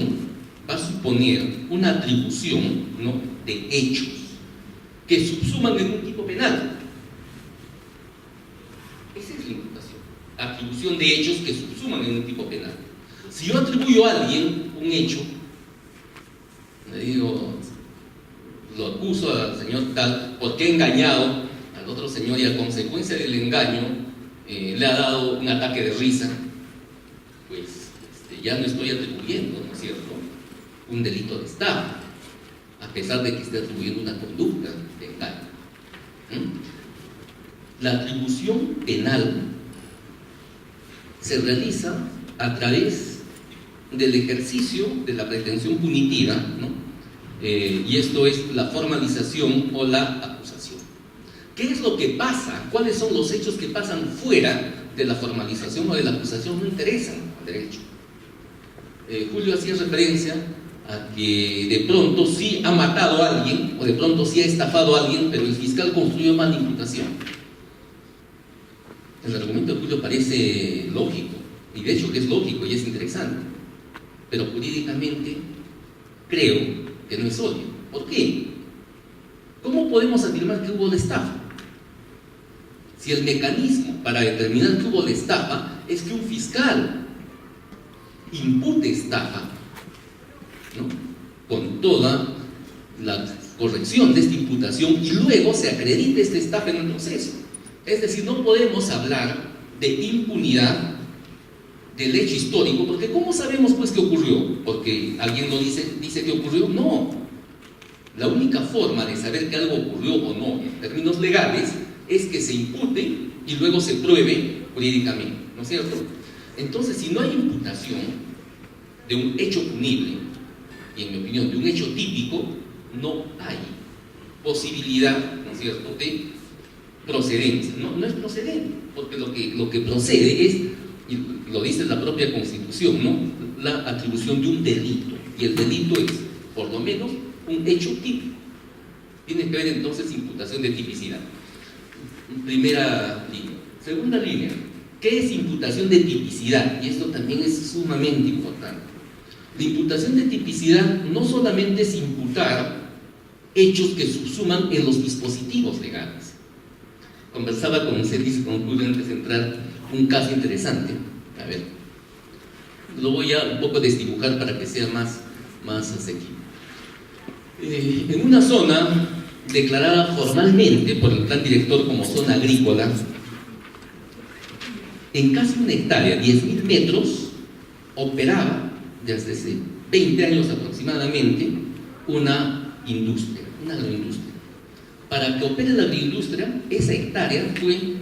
va a suponer una atribución, ¿no?, de hechos que subsuman en un tipo penal. Esa es la imputación, atribución de hechos que subsuman en un tipo penal. Si yo atribuyo a alguien un hecho, le digo, lo acuso al señor tal porque ha engañado al otro señor y a consecuencia del engaño le ha dado un ataque de risa, pues ya no estoy atribuyendo, ¿no es cierto?, un delito de estafa, a pesar de que esté atribuyendo una conducta de engaño. La atribución penal se realiza a través del ejercicio de la pretensión punitiva, ¿no? Y esto es la formalización o la acusación. ¿Qué es lo que pasa? ¿Cuáles son los hechos que pasan fuera de la formalización o de la acusación? No interesan al derecho. Julio hacía referencia a que de pronto sí ha matado a alguien o de pronto sí ha estafado a alguien, pero el fiscal construyó mal la imputación. El argumento de Julio parece lógico, y de hecho que es lógico y es interesante, pero jurídicamente creo que no es obvio. ¿Por qué? ¿Cómo podemos afirmar que hubo la estafa? Si el mecanismo para determinar que hubo la estafa es que un fiscal impute estafa, ¿no?, con toda la corrección de esta imputación, y luego se acredite esta estafa en el proceso. Es decir, no podemos hablar de impunidad del hecho histórico, porque ¿cómo sabemos pues que ocurrió? ¿Porque alguien lo dice que ocurrió? No. La única forma de saber que algo ocurrió o no en términos legales es que se impute y luego se pruebe jurídicamente, ¿no es cierto? Entonces, si no hay imputación de un hecho punible, y en mi opinión de un hecho típico, no hay posibilidad, ¿no es cierto?, de procedencia. No es procedente, porque lo que procede es, y lo dice la propia Constitución, ¿no?, la atribución de un delito, y el delito es, por lo menos, un hecho típico. Tiene que haber entonces imputación de tipicidad. Primera línea. Segunda línea, ¿qué es imputación de tipicidad? Y esto también es sumamente importante. La imputación de tipicidad no solamente es imputar hechos que subsuman en los dispositivos legales. Conversaba con Celis y con Julio antes de entrar un caso interesante. A ver, lo voy a un poco desdibujar para que sea más asequible. En una zona declarada formalmente por el plan director como zona agrícola, en casi 1 hectárea, 10.000 metros, operaba desde hace 20 años aproximadamente una industria, una agroindustria. Para que opere la agroindustria, esa hectárea fue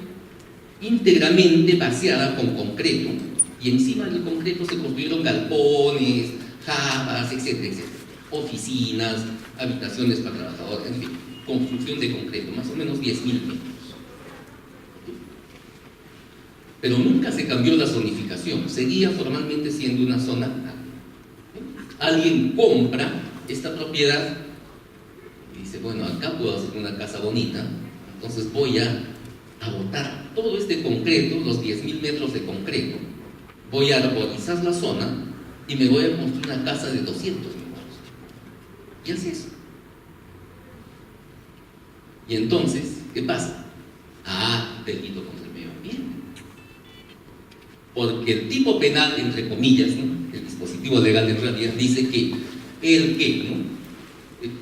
íntegramente vaciada con concreto, y encima del concreto se construyeron galpones, jabas, etcétera, etcétera, oficinas, habitaciones para trabajadores, en fin, construcción de concreto, más o menos 10.000 metros. pero nunca se cambió la zonificación, seguía formalmente siendo una zona A. Alguien compra esta propiedad y dice, bueno, acá puedo hacer una casa bonita, entonces voy a botar todo este concreto, los 10.000 metros de concreto, voy a arborizar la zona y me voy a construir una casa de 200 metros. Y así es. Y entonces, ¿qué pasa? Delito contra el medio ambiente. Porque el tipo penal, entre comillas, ¿no?, el dispositivo legal en realidad dice que el que, ¿no?,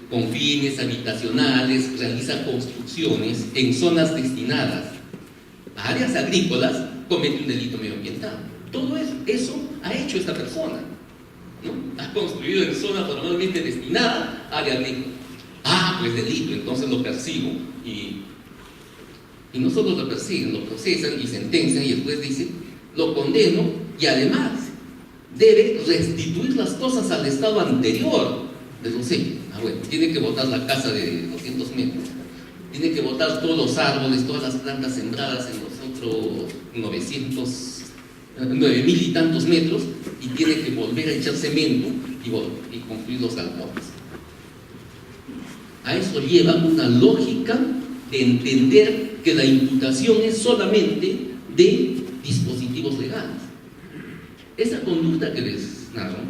con fines habitacionales realiza construcciones en zonas destinadas a áreas agrícolas comete un delito medioambiental. Todo eso ha hecho esta persona, ¿no? Ha construido en zona formalmente destinada a área agrícola. Pues delito, entonces lo persigo y no solo lo persiguen, lo procesan y sentencian y el juez dice, lo condeno y además debe restituir las cosas al estado anterior de los hechos. Bueno, tiene que botar la casa de 200 metros, tiene que botar todos los árboles, todas las plantas sembradas en los otros 9.000 y tantos metros y tiene que volver a echar cemento y construir los galpones. A eso lleva una lógica de entender que la imputación es solamente de dispositivos legales. Esa conducta que les narro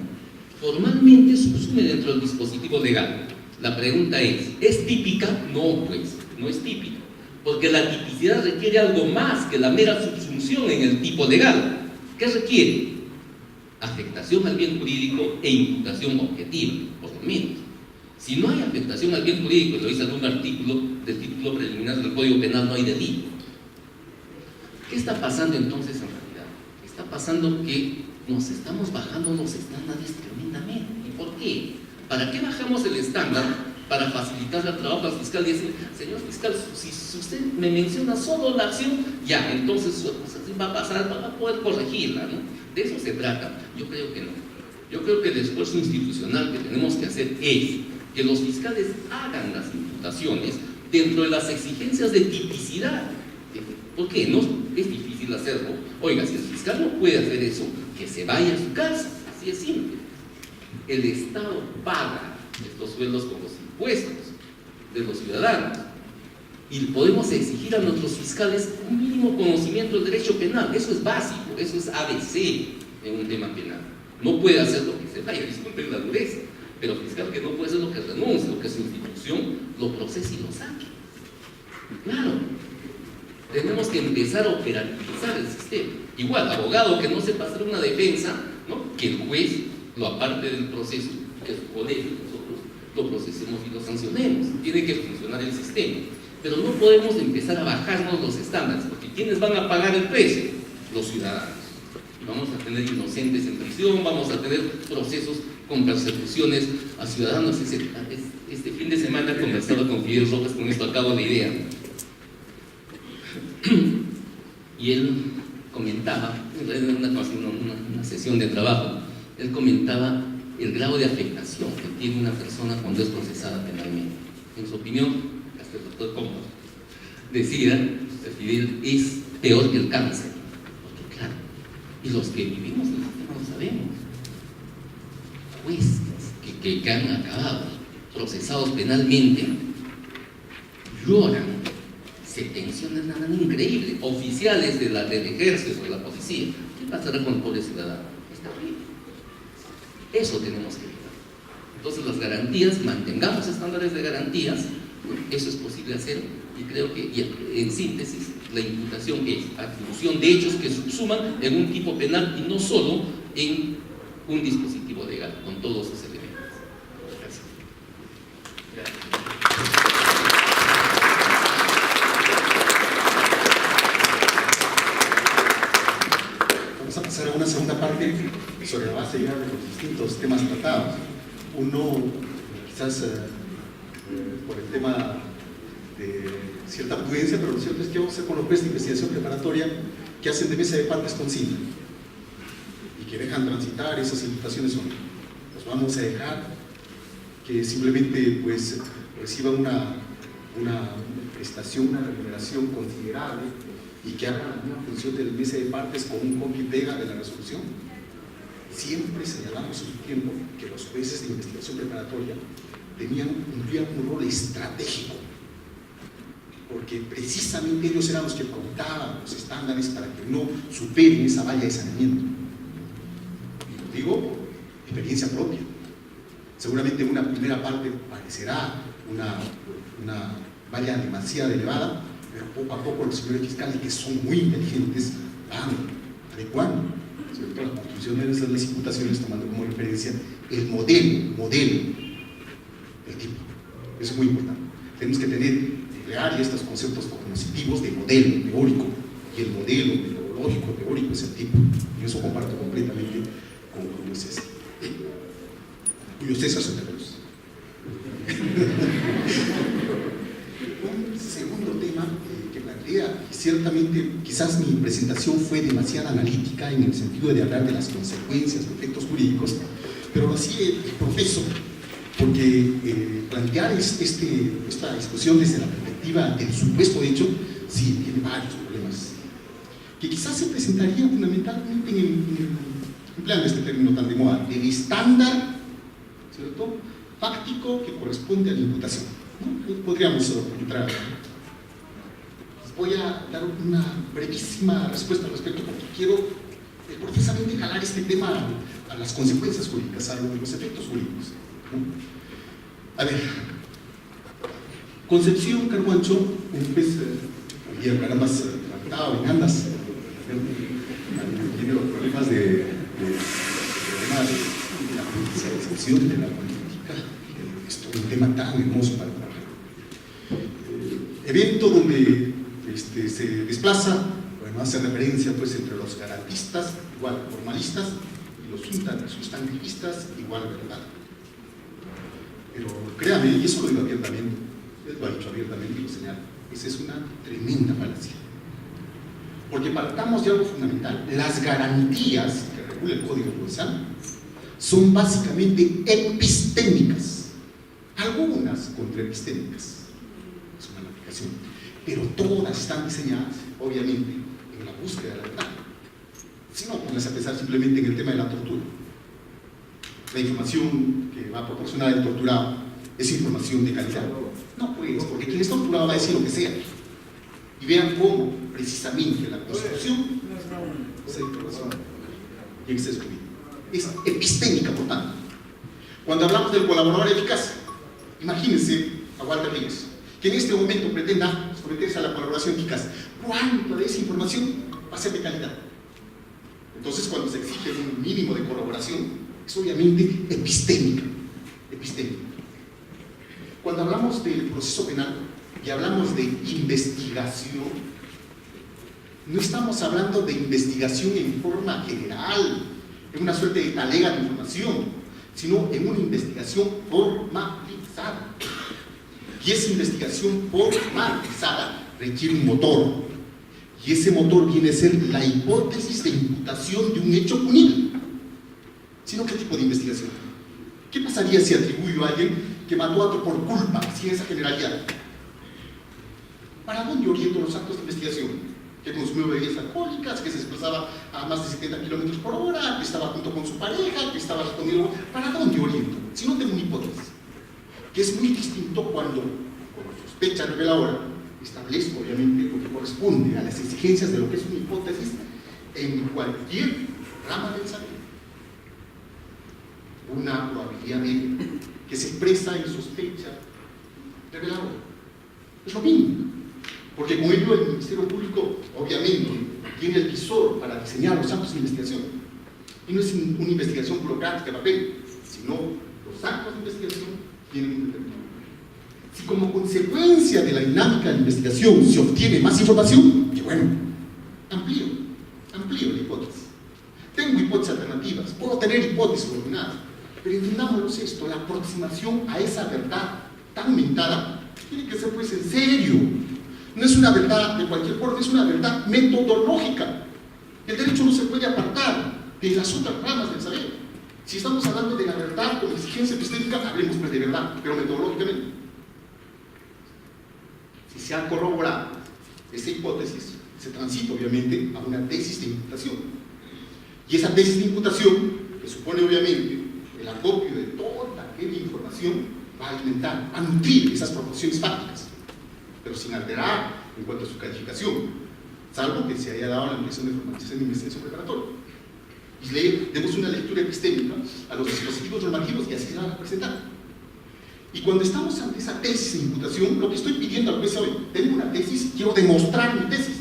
formalmente subsume dentro del dispositivo legal. La pregunta ¿es típica? No, pues, no es típica, porque la tipicidad requiere algo más que la mera subsunción en el tipo legal. ¿Qué requiere? Afectación al bien jurídico e imputación objetiva, por lo menos. Si no hay afectación al bien jurídico, lo dice algún artículo del título preliminar del Código Penal, no hay delito. ¿Qué está pasando entonces en realidad? Está pasando que nos estamos bajando los estándares tremendamente. ¿Y por qué? ¿Para qué bajamos el estándar? Para facilitar el trabajo al fiscal y decir, señor fiscal, si usted me menciona solo la acción, ya, entonces va a pasar, va a poder corregirla, ¿no? De eso se trata. Yo creo que no. Yo creo que el esfuerzo institucional que tenemos que hacer es que los fiscales hagan las imputaciones dentro de las exigencias de tipicidad. ¿Por qué? No es difícil hacerlo. Oiga, si el fiscal no puede hacer eso, que se vaya a su casa. Así es simple. El Estado paga estos sueldos con los impuestos de los ciudadanos y podemos exigir a nuestros fiscales un mínimo conocimiento del derecho penal. Eso es básico, eso es ABC en un tema penal. No puede hacer lo que se vaya, disculpen la dureza, pero fiscal que no puede hacer lo que renuncie, lo que su institución lo procese y lo saque. Claro, tenemos que empezar a operativizar el sistema. Igual, abogado que no sepa hacer una defensa, ¿no?, que el juez lo aparte del proceso, que su colegio, nosotros lo procesemos y lo sancionemos. Tiene que funcionar el sistema. Pero no podemos empezar a bajarnos los estándares, porque ¿quiénes van a pagar el precio? Los ciudadanos. Y vamos a tener inocentes en prisión, vamos a tener procesos con persecuciones a ciudadanos. Este fin de semana he conversado con Fidel Rojas, con esto acabo de idea. Y él comentaba, en una sesión de trabajo, él comentaba el grado de afectación que tiene una persona cuando es procesada penalmente. En su opinión, hasta el doctor Compa decía, Fidel, es peor que el cáncer. Porque claro, y los que vivimos en el sistema lo sabemos. Jueces que han acabado procesados penalmente lloran, se tensionan de manera increíble. Oficiales del ejército, de la policía, ¿qué pasará con el pobre ciudadano? Es terrible. Eso tenemos que evitar. Entonces las garantías, mantengamos estándares de garantías, eso es posible hacer, y creo que en síntesis la imputación es atribución de hechos que subsuman en un tipo penal y no solo en un dispositivo legal, con todos sus elementos. Gracias. Vamos a pasar a una segunda parte sobre la base ya de los distintos temas tratados. Uno, quizás por el tema de cierta prudencia, pero lo cierto es que vamos a hacer con los jueces de investigación preparatoria que hacen de mesa de partes con cinta y que dejan transitar esas imputaciones. Los vamos a dejar que simplemente pues reciban una prestación, una remuneración considerable y que haga una función de mesa de partes con un copia y pega de la resolución. Siempre señalamos en su tiempo que los jueces de investigación preparatoria cumplían un rol estratégico, porque precisamente ellos eran los que pautaban los estándares para que no superen esa valla de saneamiento. Y lo digo por experiencia propia. Seguramente en una primera parte parecerá una valla demasiado elevada, pero poco a poco los señores fiscales, que son muy inteligentes, van adecuando, sobre todo las construcciones de las imputaciones, tomando como referencia el modelo del tipo. Eso es muy importante. Tenemos que crear estos conceptos cognitivos de modelo teórico, y el modelo metodológico teórico es el tipo. Y eso comparto completamente con Julio César. Julio César Soteros. Un segundo tema que plantea, ciertamente quizás mi presentación fue demasiado analítica en el sentido de hablar de las consecuencias, de efectos jurídicos, pero lo hacía el profesor porque plantear esta discusión desde la perspectiva del supuesto hecho, sí, tiene varios problemas, que quizás se presentaría fundamentalmente empleando este término tan de moda, del estándar, ¿cierto?, fáctico que corresponde a la imputación, ¿no? Podríamos entrar. Voy a dar una brevísima respuesta al respecto, porque quiero precisamente jalar este tema a las consecuencias jurídicas, a los efectos jurídicos. A ver, Concepción Carhuancho, un juez, hoy día carambas, levantado en andas, tiene los problemas de la judicialización de la política. Esto es un tema tan hermoso para trabajar. Evento donde se desplaza, bueno, hace referencia pues entre los garantistas, igual formalistas, y los sustantivistas, igual verdad. Pero créame, y eso lo digo abiertamente, lo ha dicho abiertamente y lo señalo, esa es una tremenda falacia. Porque partamos de algo fundamental: las garantías que regula el Código Procesal son básicamente epistémicas, algunas contraepistémicas, es una aplicación, pero todas están diseñadas, obviamente, en la búsqueda de la verdad. Si no, pónganse a pensar simplemente en el tema de la tortura. La información que va a proporcionar el torturado es información de calidad. No, pues, porque quien es torturado va a decir lo que sea. Y vean cómo, precisamente, la Constitución esa información y exceso es epistémica, por tanto. Cuando hablamos del colaborador eficaz, imagínense a Walter Ríos, que en este momento pretenda someterse a la colaboración eficaz. ¿Cuánta de esa información va a ser de calidad? Entonces, cuando se exige un mínimo de colaboración, es obviamente epistémica. Cuando hablamos del proceso penal y hablamos de investigación, no estamos hablando de investigación en forma general, en una suerte de talega de información, sino en una investigación formalizada. Y esa investigación formalizada requiere un motor, y ese motor viene a ser la hipótesis de imputación de un hecho punible. ¿Sino qué tipo de investigación? ¿Qué pasaría si atribuyo a alguien que mató a otro por culpa, sin esa generalidad? ¿Para dónde oriento los actos de investigación? Que consumió bebidas alcohólicas, que se desplazaba a más de 70 kilómetros por hora, que estaba junto con su pareja, que estaba respondiendo. ¿Para dónde oriento? Si no tengo una hipótesis, que es muy distinto cuando, como sospecha reveladora, establezco obviamente lo que corresponde a las exigencias de lo que es una hipótesis en cualquier rama del saber. Una probabilidad media que se expresa en sospecha reveladora. Es lo mismo, porque con ello el Ministerio Público obviamente tiene el visor para diseñar los actos de investigación, y no es una investigación burocrática de papel, sino los actos de investigación tienen un determinado. Si como consecuencia de la dinámica de la investigación se obtiene más información, que bueno, amplío la hipótesis. Tengo hipótesis alternativas, puedo tener hipótesis coordinadas, pero entendámonos esto: la aproximación a esa verdad tan aumentada tiene que ser pues en serio. No es una verdad de cualquier forma, es una verdad metodológica. El derecho no se puede apartar de las otras ramas del saber. Si estamos hablando de la verdad con exigencia epistémica, hablemos pues de verdad, pero metodológicamente. Si se ha corroborado esa hipótesis, se transita obviamente a una tesis de imputación. Y esa tesis de imputación, que supone obviamente el acopio de toda aquella información, va a alimentar, a nutrir esas proporciones fácticas, pero sin alterar en cuanto a su calificación, salvo que se haya dado la ampliación de formalización de investigación preparatoria. Y demos una lectura epistémica a los dispositivos normativos y así se van a presentar. Y cuando estamos ante esa tesis de imputación, lo que estoy pidiendo al juez hoy, tengo una tesis, quiero demostrar mi tesis.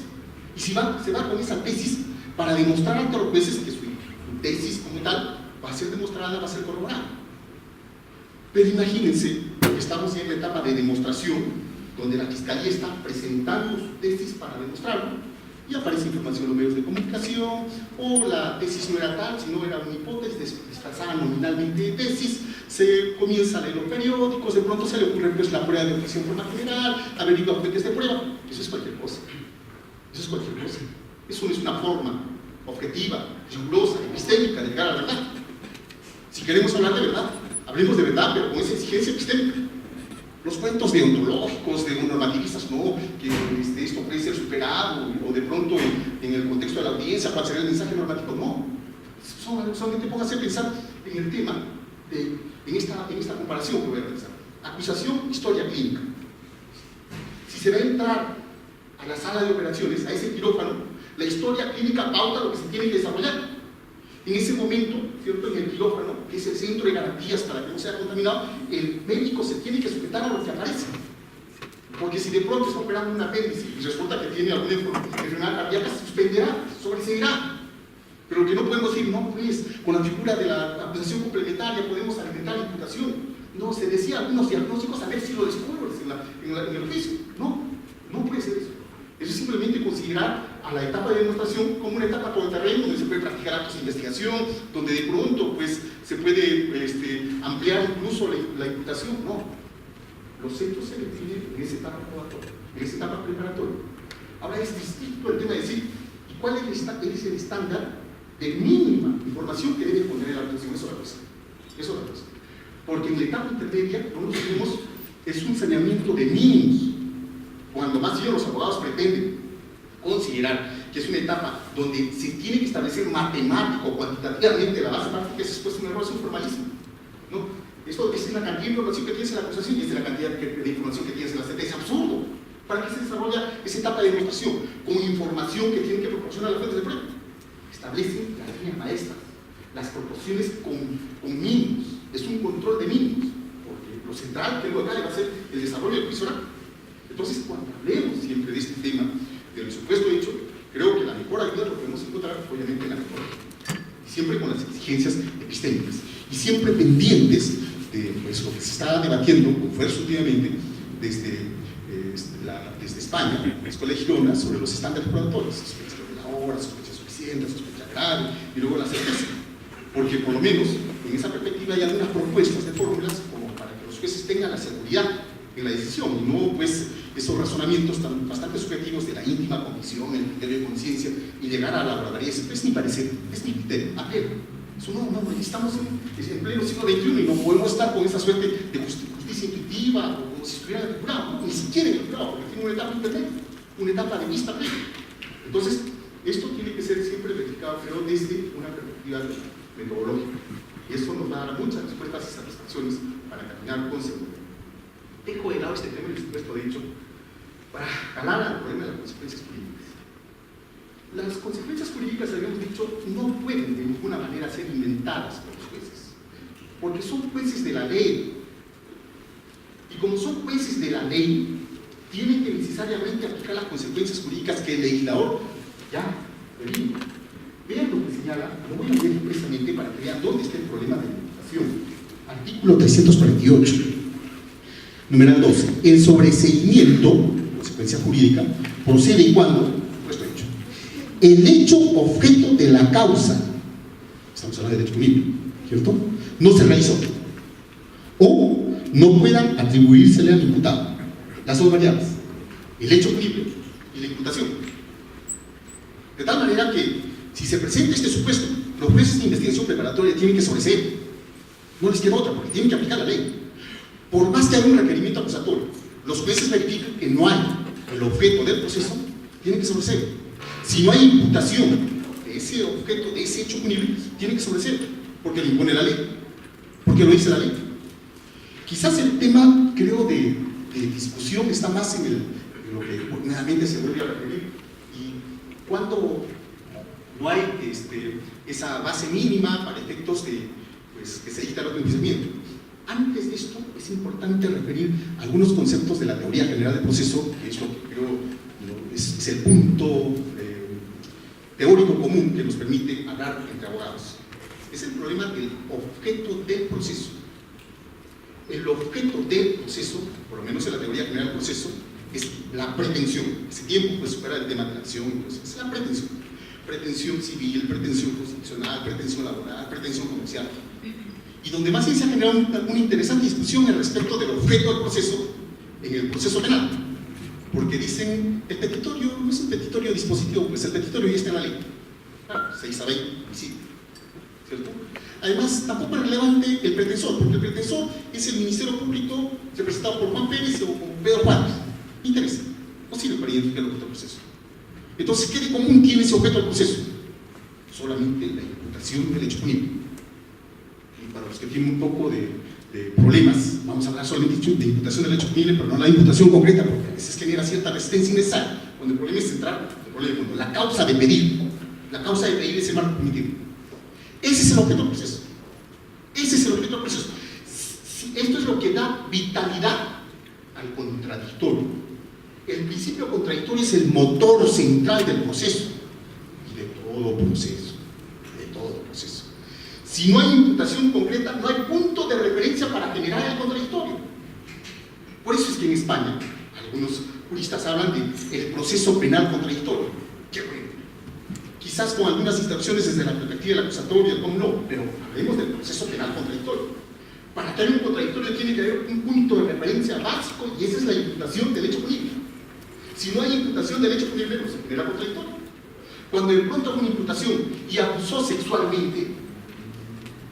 Y si se va con esa tesis para demostrar ante los jueces que su tesis como tal va a ser demostrada, va a ser corroborada. Pero imagínense que estamos en la etapa de demostración, donde la Fiscalía está presentando su tesis para demostrarlo, y aparece información en los medios de comunicación, o la tesis no era tal, sino era una hipótesis disfrazada nominalmente de tesis, se comienza a leer los periódicos, de pronto se le ocurre pues la prueba de objeción forma general, averigua fuentes de prueba. Eso es cualquier cosa. Eso es cualquier cosa. Eso no es una forma objetiva, rigurosa, epistémica de llegar a la verdad. Si queremos hablar de verdad, hablemos de verdad, pero con esa exigencia epistémica. Los cuentos deontológicos, de normativistas, no, que esto puede ser superado, o de pronto en el contexto de la audiencia, cuál será el mensaje normativo, no. Solamente póngase a pensar en el tema, en esta comparación que voy a realizar. Acusación, historia clínica. Si se va a entrar a la sala de operaciones, a ese quirófano, la historia clínica pauta lo que se tiene que desarrollar. En ese momento, ¿cierto?, en el quirófano, que es el centro de garantías para que no sea contaminado, el médico se tiene que sujetar a lo que aparece. Porque si de pronto está operando un apéndice y resulta que tiene alguna enfermedad cardíaca, se suspenderá, sobreseerá. Pero lo que no podemos decir, no, pues, con la figura de la acusación complementaria podemos alimentar la imputación. No, se decía algunos diagnósticos a ver si lo descubres en el juicio. No puede ser eso. Eso es simplemente considerar a la etapa de demostración como una etapa todo terreno donde se puede practicar actos de investigación, donde de pronto pues, se puede ampliar incluso la imputación. No, los centros se definen en esa etapa probatoria, en esa etapa preparatoria. Ahora es distinto el tema de decir, ¿y cuál es el estándar de mínima información que debe contener la acusación? Es otra cosa. Es otra cosa. Porque en la etapa intermedia, lo que tenemos es un saneamiento de mínimos. Cuando más bien los abogados pretenden considerar que es una etapa donde se tiene que establecer matemático o cuantitativamente la base práctica, eso es pues un error, es un formalismo, ¿no? Esto es la cantidad de información que tienes en la acusación y es de la cantidad de información que tienes en la sentencia. Es absurdo. ¿Para qué se desarrolla esa etapa de demostración? Con información que tienen que proporcionar las fuentes de prueba. Establecen las líneas maestras, las proporciones con mínimos. Es un control de mínimos, porque lo central que luego acá va a ser el desarrollo del juicio oral. Entonces, cuando hablemos siempre de este tema, del supuesto hecho, creo que la mejor ayuda lo podemos encontrar, obviamente, en la mejor. Siempre con las exigencias epistémicas. Y siempre pendientes de pues, lo que se está debatiendo con fuerza últimamente desde España, en la Escuela de Girona, sobre los estándares probatorios. Sospecha de la hora, sospecha suficiente, sospecha grave, y luego la certeza. Porque, por lo menos, en esa perspectiva hay algunas propuestas de fórmulas como para que los jueces tengan la seguridad en la decisión, y no pues esos razonamientos bastante subjetivos de la íntima convicción, el criterio de conciencia y llegar a la barbarie. Es mi parecer, es mi criterio, apelo. Eso no, estamos en pleno siglo XXI y no podemos estar con esa suerte de justicia intuitiva o como si estuviera en el jurado, ni siquiera en el jurado, porque tiene una etapa intermedia, una etapa de vista previa. Entonces, esto tiene que ser siempre verificado, creo, desde una perspectiva metodológica. Y eso nos va a dar muchas respuestas y satisfacciones para caminar con seguridad. Dejo de lado este tema del supuesto de hecho para calar al problema de las consecuencias jurídicas. Las consecuencias jurídicas, habíamos dicho, no pueden de ninguna manera ser inventadas por los jueces, porque son jueces de la ley. Y como son jueces de la ley, tienen que necesariamente aplicar las consecuencias jurídicas que el legislador ya previno. Vean lo que señala, lo voy a leer expresamente para que vean dónde está el problema de la imputación. Artículo 348. Numeral 12. El sobreseimiento, consecuencia jurídica, procede cuando, puesto hecho, el hecho objeto de la causa, estamos hablando de derecho punible, ¿cierto?, no se realizó, o no puedan atribuírsele al imputado. Las dos variables, el hecho punible y la imputación. De tal manera que, si se presenta este supuesto, los jueces de investigación preparatoria tienen que sobreseer. No les queda otra, porque tienen que aplicar la ley. Por más que haya un requerimiento acusatorio, los jueces verifican que no hay el objeto del proceso, tienen que sobreseer. Si no hay imputación de ese objeto, de ese hecho punible, tiene que sobreseer, porque lo impone la ley, porque lo dice la ley. Quizás el tema, creo, de discusión está más en lo que nuevamente se vuelve a referir, y cuando no hay esa base mínima para efectos de que se dicta el enjuiciamiento. Antes de esto es importante referir algunos conceptos de la teoría general del proceso, que es lo que creo es el punto teórico común que nos permite hablar entre abogados. Es el problema del objeto del proceso. El objeto del proceso, por lo menos en la teoría general del proceso, es la pretensión. Ese tiempo puede superar el tema de la acción, entonces es la pretensión. Pretensión civil, pretensión constitucional, pretensión laboral, pretensión comercial. Y donde más bien se ha generado una interesante discusión al respecto del objeto del proceso en el proceso penal. Porque dicen, el petitorio no es un petitorio dispositivo, pues el petitorio ya está en la ley. Claro, 6 a 20, sí, ¿cierto? Además, tampoco es relevante el pretensor, porque el pretensor es el Ministerio Público representado por Juan Pérez o por Pedro Juárez. Me interesa, no sirve para identificar el objeto del proceso. Entonces, ¿qué de común tiene ese objeto del proceso? Solamente la imputación del hecho punible. Y para los que tienen un poco de problemas, vamos a hablar solamente de imputación del hecho punible, pero no la imputación concreta, porque a veces genera cierta resistencia innecesaria. Cuando el problema es central, el problema de fondo, la causa de pedir ese marco punitivo. Ese es el objeto del proceso. Ese es el objeto del proceso. Esto es lo que da vitalidad al contradictorio. El principio contradictorio es el motor central del proceso y de todo proceso. Si no hay imputación concreta, no hay punto de referencia para generar el contradictorio. Por eso es que en España algunos juristas hablan del proceso penal contradictorio. Qué bueno. Quizás con algunas instrucciones desde la perspectiva del acusatorio, como no, pero hablemos del proceso penal contradictorio. Para que haya un contradictorio tiene que haber un punto de referencia básico, y esa es la imputación del hecho punible. Si no hay imputación del hecho punible, no se genera contradictorio. Cuando de pronto hay una imputación y abusó sexualmente,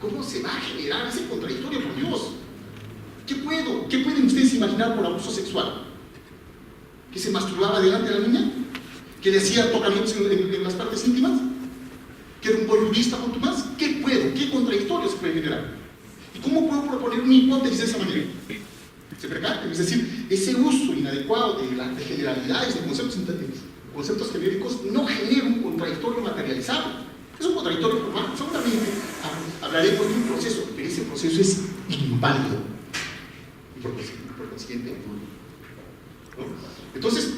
¿cómo se va a generar ese contradictorio, por Dios? ¿Qué pueden ustedes imaginar por abuso sexual? ¿Que se masturbaba delante de la niña? ¿Que le hacía tocamientos en las partes íntimas? ¿Que era un voyeurista con más? ¿Qué contradictorio se puede generar? ¿Y cómo puedo proponer una hipótesis de esa manera? ¿Se precaten? Es decir, ese uso inadecuado de generalidades, de conceptos genéricos, no genera un contradictorio materializado. Es un contradictorio formal. Seguramente hablaremos de un proceso, pero ese proceso es inválido. Y por consiguiente, ¿no? Entonces,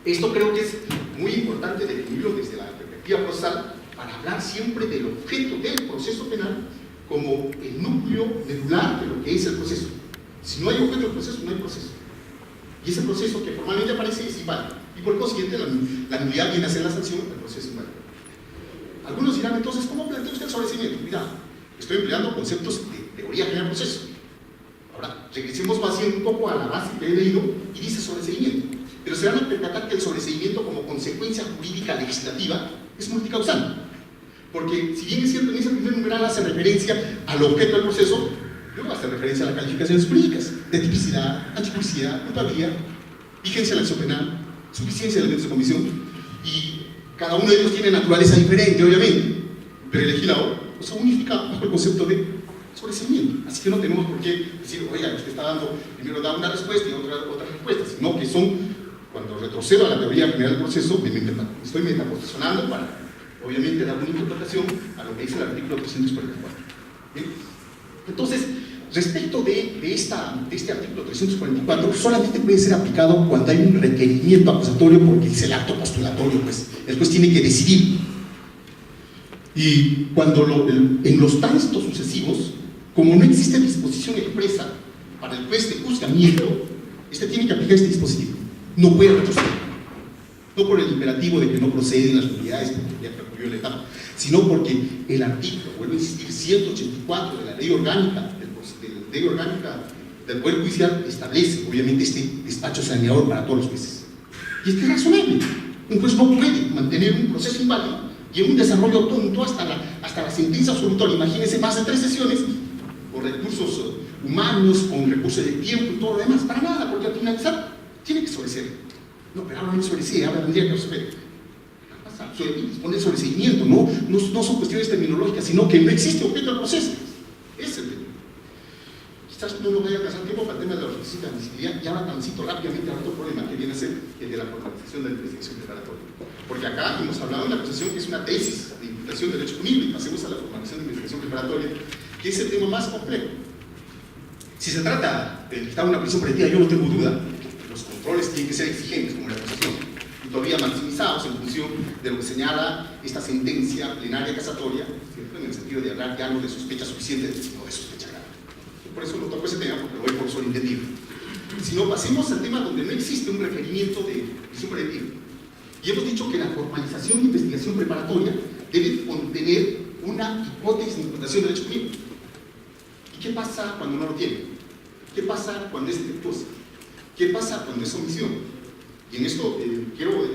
esto creo que es muy importante definirlo desde la perspectiva procesal para hablar siempre del objeto del proceso penal como el núcleo medular de lo que es el proceso. Si no hay objeto del proceso, no hay proceso. Y ese proceso que formalmente aparece es inválido. Y por consiguiente, la nulidad viene a ser la sanción del proceso inválido. Algunos dirán entonces, ¿cómo plantea usted el sobreseimiento? Mira, estoy empleando conceptos de teoría general del proceso. Ahora, regresemos más bien un poco a la base que he leído y dice sobreseimiento. Pero se van a percatar que el sobreseimiento como consecuencia jurídica legislativa es multicausal. Porque si bien es cierto, en ese primer numeral hace referencia al objeto del proceso, luego hace referencia a las calificaciones jurídicas de tipicidad, antipublicidad, culpabilidad, vigencia de la acción penal, suficiencia de elementos de comisión, y cada uno de ellos tiene naturaleza diferente, obviamente, pero el legislador los ha unificado bajo el concepto de sobreseimiento. Así que no tenemos por qué decir, oiga, usted está dando, primero da una respuesta y otra respuesta, sino que son, cuando retrocedo a la teoría general del proceso, estoy metaposicionando para, obviamente, dar una interpretación a lo que dice el artículo 344. ¿Bien? Entonces, respecto de este artículo 344, solamente puede ser aplicado cuando hay un requerimiento acusatorio, porque es el acto postulatorio, pues el juez tiene que decidir. Y cuando en los tránsitos sucesivos, como no existe disposición expresa para el juez de juzgamiento, este tiene que aplicar este dispositivo. No puede retroceder. No por el imperativo de que no proceden las nulidades porque ya concluyó la etapa, sino porque el artículo, vuelvo a insistir, 184 de la ley orgánica del Poder Judicial establece, obviamente, este despacho saneador para todos los jueces. Y este es razonable. Un juez no puede mantener un proceso inválido y en un desarrollo tonto hasta la sentencia absolutoria. Imagínense más de 3 sesiones con recursos humanos, con recursos de tiempo y todo lo demás. Para nada, porque al finalizar tiene que sobreseer. No, pero ahora no sobreseer, ahora tendría que resolver. Disponer sobre seguimiento, no son cuestiones terminológicas, sino que no existe objeto del proceso. Ese es el tema. Quizás no nos vaya a alcanzar tiempo para el tema de la requisita de admisibilidad, y ahora transito rápidamente a otro problema que viene a ser el de la formalización de la investigación preparatoria. Porque acá hemos hablado de una acusación que es una tesis de imputación de derecho punible, y pasemos a la formalización de investigación preparatoria, que es el tema más complejo. Si se trata de dictar una prisión preventiva, yo no tengo duda, los controles tienen que ser exigentes, como la acusación, y todavía maximizados en función de lo que señala esta sentencia plenaria casatoria, ¿cierto? En el sentido de hablar ya no de sospecha suficiente, sino de sospecha grave. Por eso no toco ese tema, porque lo doy por sobreentendido. Si no, pasemos al tema donde no existe un requerimiento de prisión preventiva. Y hemos dicho que la formalización de investigación preparatoria debe contener una hipótesis de imputación de derecho punible. ¿Y qué pasa cuando no lo tiene? ¿Qué pasa cuando es defectuosa? ¿Qué pasa cuando es omisión? Y en esto quiero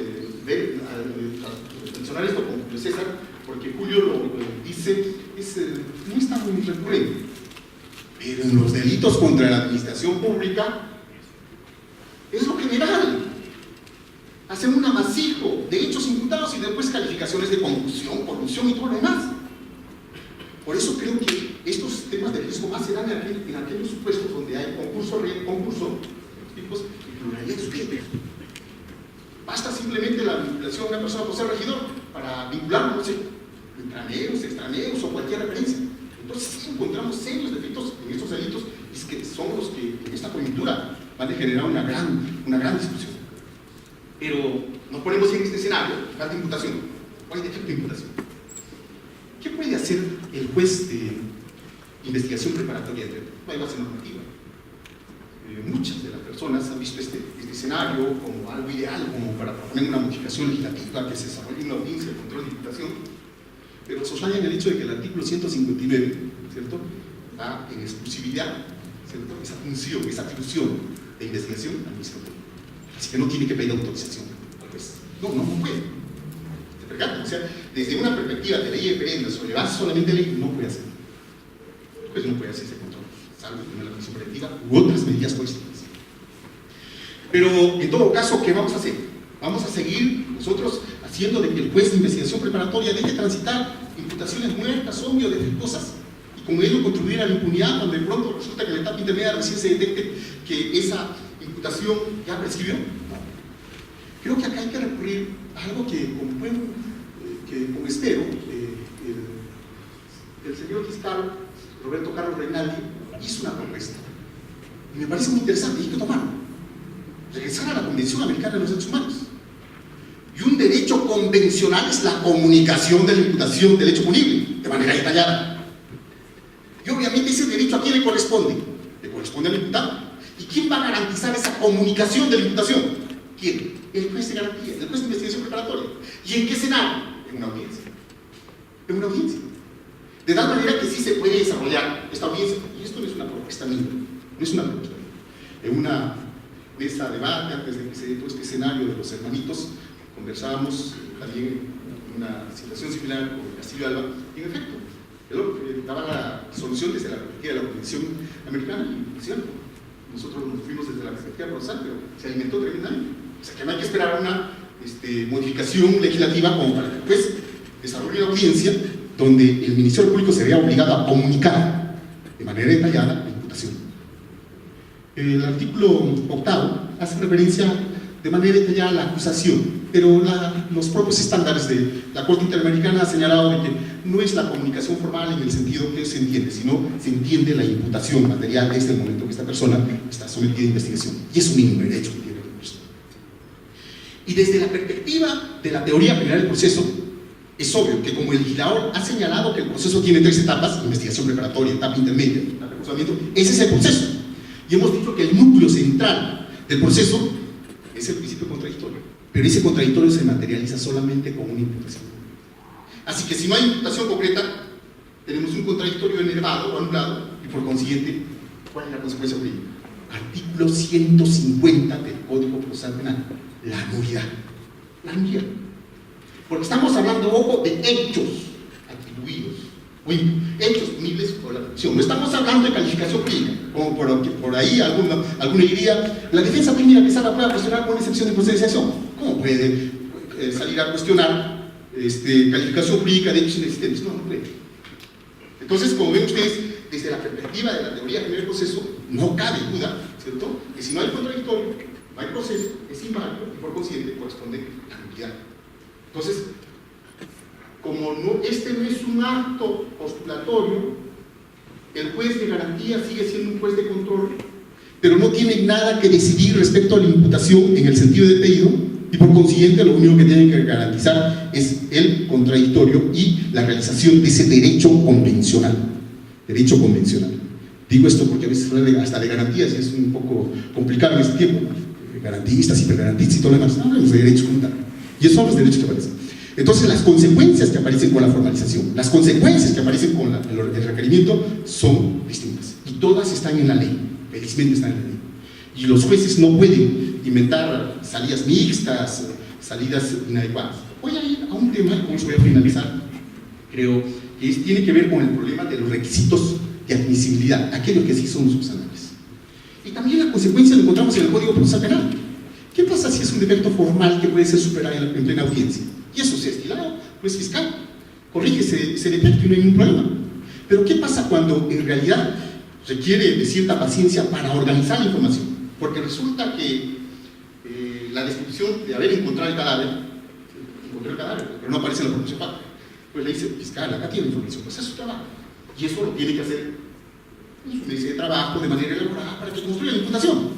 mencionar esto con Julio César, porque Julio lo dice, no es tan recurrente. Pero en los delitos contra la administración pública es lo general. Hacen un amasijo de hechos imputados y después calificaciones de concusión, corrupción y todo lo demás. Por eso creo que estos temas de riesgo más se dan en aquellos supuestos donde hay concurso tipos y pluralidad de sujetos. Basta simplemente la vinculación de una persona por ser regidor para vincularlo, no sé, intraneos, extraneos o cualquier referencia. Entonces sí encontramos serios defectos en estos delitos, y es que son los que en esta coyuntura van a generar una gran discusión. Pero nos ponemos en este escenario, falta imputación. ¿Cuál es el defecto de imputación? ¿Qué puede hacer el juez de investigación preparatoria de delito? No hay base normativa. Muchas de las personas han visto este escenario como algo ideal, como para proponer una modificación legislativa que se desarrolle en la audiencia de control de imputación, pero soslayan el hecho de que el artículo 159, ¿cierto?, da en exclusividad, ¿cierto?, esa función, esa atribución de investigación al Ministerio Público. Así que no tiene que pedir autorización al juez. No puede. ¿Se percatan? O sea, desde una perspectiva de ley de referenda sobre base solamente de ley, no puede hacer. El juez no puede hacer ese control, salvo en la comisión preventiva u otras medidas coercitivas. Pero, en todo caso, ¿qué vamos a hacer? Vamos a seguir nosotros haciendo de que el juez de investigación preparatoria deje transitar imputaciones muertas, obvias, defectuosas, y con ello contribuir a la impunidad cuando de pronto resulta que en la etapa intermedia recién se detecte que esa imputación ya prescribió. No. Creo que acá hay que recurrir a algo que, como espero, el señor fiscal Roberto Carlos Reinaldi hizo una propuesta, y me parece muy interesante, y hay que tomarlo. Regresar a la Convención Americana de los Derechos Humanos. Y un derecho convencional es la comunicación de la imputación del hecho punible, de manera detallada. Y obviamente ese derecho, ¿a quién le corresponde? Le corresponde al imputado. ¿Y quién va a garantizar esa comunicación de la imputación? ¿Quién? El juez de garantía, el juez de investigación preparatoria. ¿Y en qué escenario? En una audiencia. En una audiencia. De tal manera que sí se puede desarrollar esta audiencia. Y esto no es una propuesta mía, no es una propuesta mía. En una mesa de debate, antes de que se dé todo este escenario de los hermanitos, conversábamos también en una situación similar con Castillo Alba, y en efecto, él daba la solución desde la perspectiva de la Convención Americana, y es cierto, nosotros nos fuimos desde la perspectiva procesal, pero se alimentó tremendamente. O sea que no hay que esperar una modificación legislativa como para que el juez desarrolle una audiencia donde el Ministerio Público se vea obligado a comunicar de manera detallada la imputación. El artículo 8 hace referencia de manera detallada a la acusación, pero los propios estándares de la Corte Interamericana han señalado de que no es la comunicación formal en el sentido que se entiende, sino se entiende la imputación material desde el momento que esta persona está sometida a investigación, y es un mínimo derecho que tiene el juez. Y desde la perspectiva de la teoría general del proceso, es obvio que como el legislador ha señalado que el proceso tiene 3 etapas: investigación preparatoria, etapa intermedia, etapa de procesamiento, ese es el proceso. Y hemos dicho que el núcleo central del proceso es el principio contradictorio, pero ese contradictorio se materializa solamente con una imputación. Así que si no hay imputación concreta, tenemos un contradictorio enervado o anulado, y por consiguiente, ¿cuál es la consecuencia jurídica? Artículo 150 del Código Procesal Penal, la nulidad. La nulidad. Porque estamos hablando, ojo, de hechos atribuidos, o hechos punibles por la atribución. No estamos hablando de calificación jurídica, como por ahí alguna diría, la defensa técnica que salga puede cuestionar con excepción de procedenciación. ¿Cómo puede salir a cuestionar calificación jurídica de hechos inexistentes. No puede. Entonces, como ven ustedes, desde la perspectiva de la teoría general del proceso, no cabe duda, ¿cierto?, que si no hay contradictorio, no hay proceso, es inválido y por consiguiente corresponde a la nulidad. Entonces, como este no es un acto postulatorio, el juez de garantía sigue siendo un juez de control, pero no tiene nada que decidir respecto a la imputación en el sentido de pedido, y por consiguiente lo único que tiene que garantizar es el contradictorio y la realización de ese derecho convencional. Derecho convencional. Digo esto porque a veces hablar hasta de garantías es un poco complicado en este tiempo. Garantistas, hipergarantistas y todo lo demás. Hablamos de derechos como tal. Y esos son los derechos que aparecen. Entonces, las consecuencias que aparecen con la formalización, las consecuencias que aparecen con el requerimiento son distintas. Y todas están en la ley. Felizmente están en la ley. Y los jueces no pueden inventar salidas mixtas, salidas inadecuadas. Voy a ir a un tema, y con eso voy a finalizar, creo que tiene que ver con el problema de los requisitos de admisibilidad, aquellos que sí son subsanables. Y también la consecuencia lo encontramos en el Código Procesal Penal. ¿Qué pasa si es un defecto formal que puede ser superado en plena audiencia? Y eso se ha estilado, pues fiscal, corrige ese defecto y no hay ningún problema. Pero ¿qué pasa cuando en realidad requiere de cierta paciencia para organizar la información? Porque resulta que la descripción de haber encontrado el cadáver, pero no aparece en la proposición pacta, pues le dice, fiscal, acá tiene información, pues es su trabajo. Y eso lo tiene que hacer en su mesa de trabajo de manera elaborada para que construya la imputación.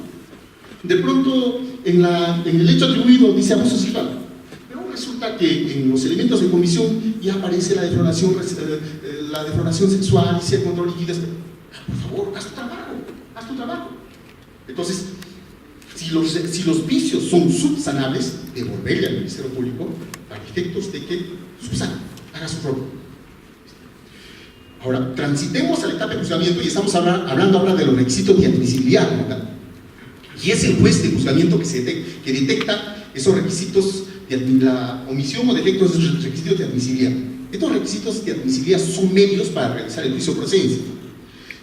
De pronto, en el hecho atribuido dice abuso sexual, pero resulta que en los elementos de comisión ya aparece la defloración sexual y se control liquidas. Por favor, haz tu trabajo. Entonces, si los vicios son subsanables, devolverle al Ministerio Público para efectos de que subsane, haga su rol. Ahora, transitemos a la etapa de juzgamiento y estamos hablando ahora de los requisitos de admisibilidad como tal. Y es el juez de juzgamiento que detecta esos requisitos de la omisión o defectos de esos requisitos de admisibilidad. Estos requisitos de admisibilidad son medios para realizar el juicio de procedencia.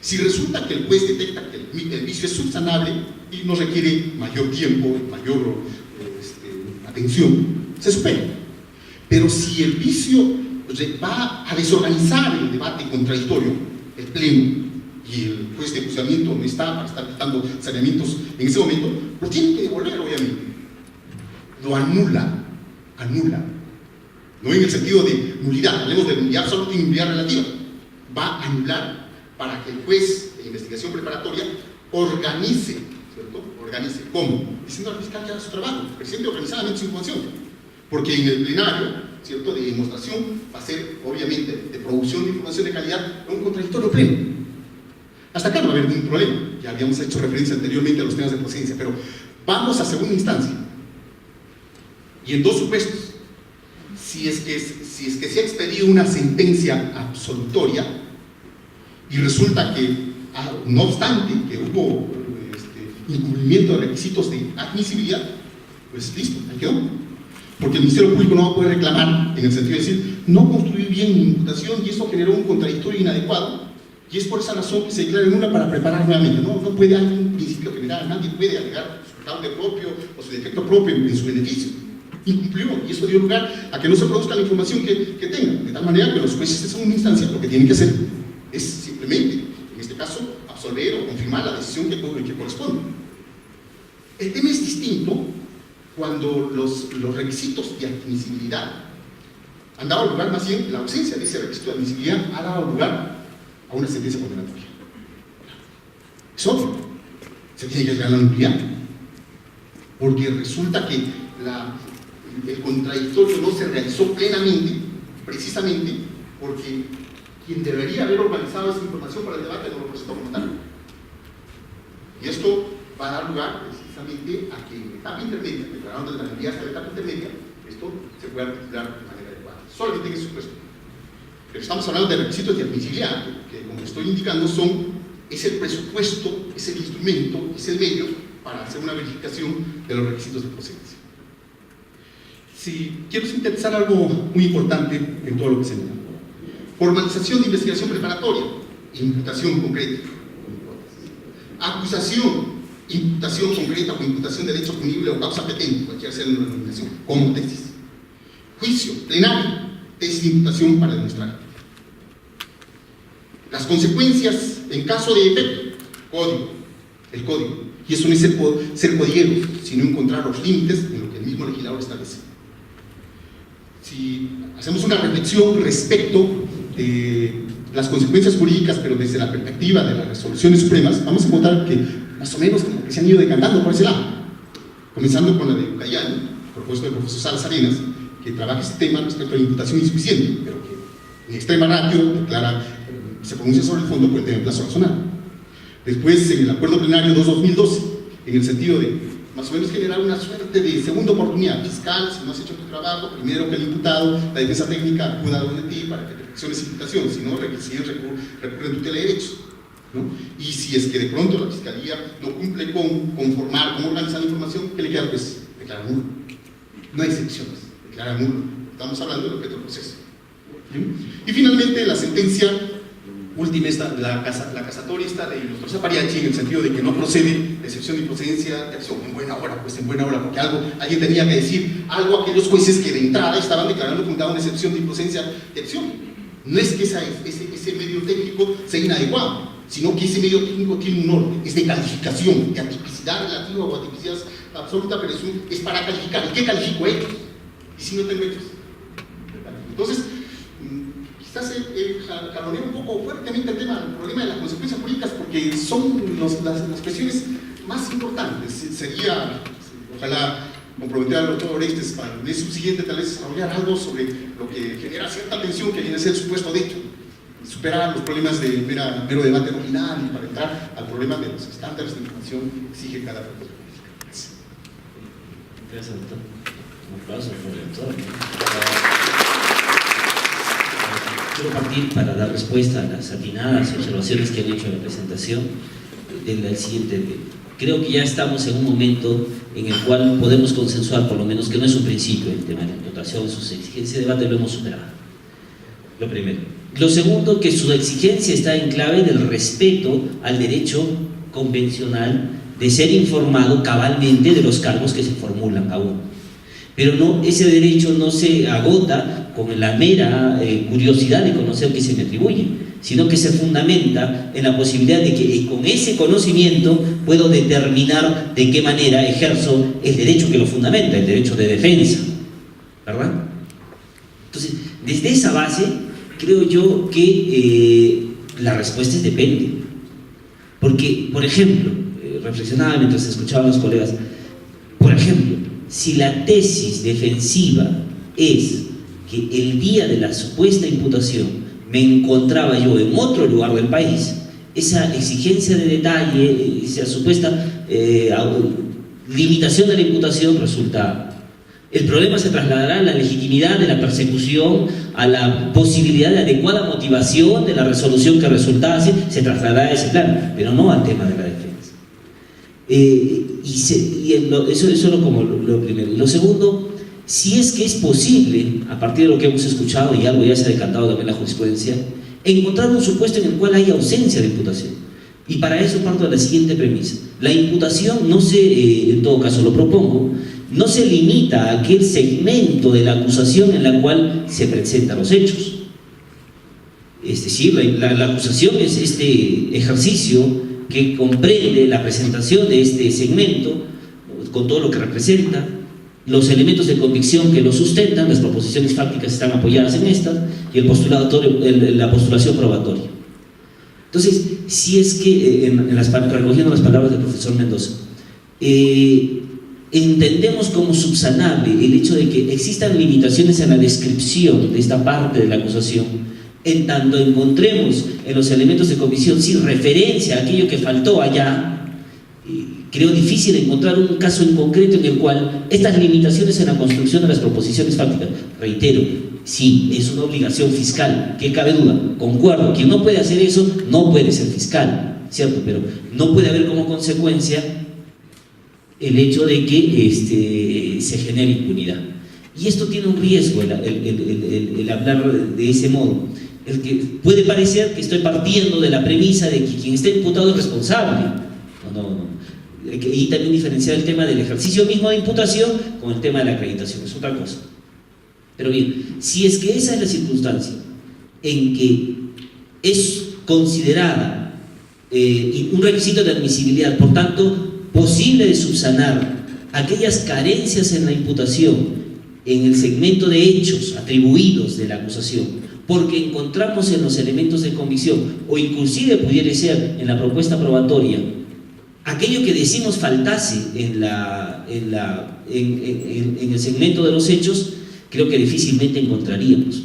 Si resulta que el juez detecta que el vicio es subsanable y no requiere mayor tiempo, mayor atención, se supera. Pero si el vicio va a desorganizar el debate contradictorio, el pleno, y el juez de juzgamiento no está para estar dando saneamientos en ese momento, lo tiene que devolver, obviamente. Lo anula. No en el sentido de nulidad, hablemos de nulidad absoluta y nulidad relativa. Va a anular para que el juez de investigación preparatoria organice, ¿cierto? Organice. ¿Cómo? Diciendo al fiscal que haga su trabajo, presente organizadamente su información. Porque en el plenario, ¿cierto?, de demostración va a ser, obviamente, de producción de información de calidad, un contradictorio pleno. Hasta acá no va a haber ningún problema. Ya habíamos hecho referencia anteriormente a los temas de procedencia, pero vamos a segunda instancia. Y en dos supuestos. Si es que se ha expedido una sentencia absolutoria y resulta que, no obstante que hubo incumplimiento de requisitos de admisibilidad, pues listo, ahí quedó. Porque el Ministerio Público no va a poder reclamar en el sentido de decir, no construí bien mi imputación y eso generó un contradictorio inadecuado. Y es por esa razón que se declara nula para preparar nuevamente. No puede haber un principio general, nadie puede alegar su fraude propio o su defecto propio en su beneficio. Incumplió, y eso dio lugar a que no se produzca la información que tenga. De tal manera que los jueces de segunda instancia lo que tienen que hacer es simplemente, en este caso, absolver o confirmar la decisión que corresponde. El tema es distinto cuando los requisitos de admisibilidad han dado lugar, más bien, la ausencia de ese requisito de admisibilidad ha dado lugar a una sentencia condenatoria. Es obvio, se tiene que llegar a la nulidad, porque resulta que el contradictorio no se realizó plenamente, precisamente porque quien debería haber organizado esa información para el debate no lo presentó como tal. Y esto va a dar lugar precisamente a que en la etapa intermedia, declarando de la nulidad hasta la etapa intermedia, esto se pueda articular de manera adecuada. Solamente en ese supuesto. Pero estamos hablando de requisitos de admisibilidad, que como estoy indicando es el presupuesto, es el instrumento, es el medio para hacer una verificación de los requisitos de procedencia. Si quiero sintetizar algo muy importante en todo lo que se llama. Formalización de investigación preparatoria, imputación concreta. Acusación, imputación concreta o imputación de hecho punible o causa petente, cualquiera sea la denominación, como tesis. Juicio, plenario, tesis de imputación para demostrar. Las consecuencias en caso de efecto, el código. Y eso no es ser codigueros, sino encontrar los límites en lo que el mismo legislador establece. Si hacemos una reflexión respecto de las consecuencias jurídicas, pero desde la perspectiva de las resoluciones supremas, vamos a encontrar que más o menos como que se han ido decantando por ese lado. Comenzando con la de Ucayali, propuesto del profesor Salas Arenas, que trabaja este tema respecto a la imputación insuficiente, pero que en extrema ratio declara, se pronuncia sobre el fondo por el tema de plazo razonable. Después, en el acuerdo plenario 2-2012, en el sentido de más o menos generar una suerte de segunda oportunidad fiscal, si no has hecho tu trabajo, primero que el imputado, la defensa técnica acuda donde ti para que te reflexiones imputación, si no, recurren tu tutela de derechos, ¿no? Y si es que de pronto la fiscalía no cumple con conformar, cómo organizar la información, ¿qué le queda? Pues declara nulo. No hay excepciones, declara nulo. Estamos hablando del objeto del proceso. ¿Sí? Y finalmente, la sentencia última, la casatoria esta de los Zapariachi, en el sentido de que no procede de excepción y procedencia de acción. En buena hora, pues en buena hora, porque alguien tenía que decir algo a aquellos jueces que de entrada estaban declarando que una excepción de procedencia de acción. No es que ese medio técnico sea inadecuado, sino que ese medio técnico tiene un orden, es de calificación, de atipicidad relativa o atipicidad absoluta, pero es para calificar. ¿Y qué califico ellos? Y si no tengo hechos. Entonces, quizás jalonea un poco fuertemente el problema de las consecuencias jurídicas, porque son las cuestiones más importantes. Sería, ojalá, comprometer al doctor Orestes para el mes subsiguiente tal vez desarrollar algo sobre lo que genera cierta tensión que viene a ser el supuesto de hecho, superar los problemas de mero debate nominal y para entrar al problema de los estándares de información que exige cada proceso. Gracias, doctor. Un aplauso por el doctor. Quiero partir para dar respuesta a las atinadas observaciones que han hecho en la presentación del siguiente. Creo que ya estamos en un momento en el cual podemos consensuar, por lo menos, que no es un principio el tema de la imputación, sus exigencias. Ese debate lo hemos superado. Lo primero. Lo segundo, que su exigencia está en clave del respeto al derecho convencional de ser informado cabalmente de los cargos que se formulan a uno. Pero no, ese derecho no se agota con la mera curiosidad de conocer qué se me atribuye, sino que se fundamenta en la posibilidad de que con ese conocimiento puedo determinar de qué manera ejerzo el derecho que lo fundamenta, el derecho de defensa, ¿verdad? Entonces, desde esa base, creo yo que la respuesta es depende. Porque, por ejemplo, reflexionaba mientras escuchaba a los colegas, por ejemplo, si la tesis defensiva es que el día de la supuesta imputación me encontraba yo en otro lugar del país, esa exigencia de detalle, esa supuesta limitación de la imputación resulta... El problema se trasladará a la legitimidad de la persecución, a la posibilidad de adecuada motivación de la resolución que resultase, se trasladará a ese plano, pero no al tema de la defensa. Eso es como lo primero. Lo segundo, si es que es posible, a partir de lo que hemos escuchado, y algo ya se ha decantado también en la jurisprudencia, encontrar un supuesto en el cual hay ausencia de imputación. Y para eso parto de la siguiente premisa. La imputación no se, en todo caso lo propongo, no se limita a aquel segmento de la acusación en la cual se presentan los hechos. Es decir, la acusación es este ejercicio que comprende la presentación de este segmento, con todo lo que representa, los elementos de convicción que lo sustentan, las proposiciones fácticas están apoyadas en estas, y la postulación probatoria. Entonces, si es que, recogiendo las palabras del profesor Mendoza, entendemos como subsanable el hecho de que existan limitaciones en la descripción de esta parte de la acusación, en tanto encontremos en los elementos de convicción sin referencia a aquello que faltó allá, creo difícil encontrar un caso en concreto en el cual estas limitaciones en la construcción de las proposiciones fácticas, reitero, sí, es una obligación fiscal, ¿qué cabe duda? Concuerdo, quien no puede hacer eso no puede ser fiscal, ¿cierto? Pero no puede haber como consecuencia el hecho de que se genere impunidad. Y esto tiene un riesgo, el hablar de ese modo. El que puede parecer que estoy partiendo de la premisa de que quien está imputado es responsable. No. Y también diferenciar el tema del ejercicio mismo de imputación con el tema de la acreditación, es otra cosa. Pero bien, si es que esa es la circunstancia en que es considerada un requisito de admisibilidad, por tanto, posible de subsanar aquellas carencias en la imputación, en el segmento de hechos atribuidos de la acusación, porque encontramos en los elementos de convicción, o inclusive pudiera ser en la propuesta probatoria, aquello que decimos faltase en el segmento de los hechos, creo que difícilmente encontraríamos.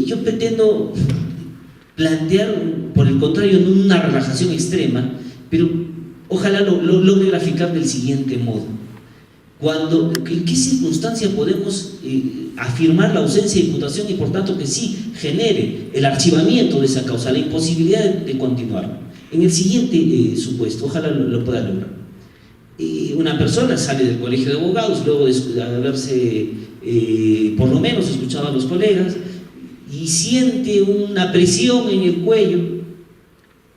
Yo pretendo plantear, por el contrario, no una relajación extrema, pero ojalá lo logre graficar del siguiente modo. ¿En qué circunstancia podemos afirmar la ausencia de imputación y por tanto que sí genere el archivamiento de esa causa, la imposibilidad de continuar? En el siguiente supuesto, ojalá lo pueda lograr. Una persona sale del colegio de abogados luego de haberse por lo menos escuchado a los colegas y siente una presión en el cuello,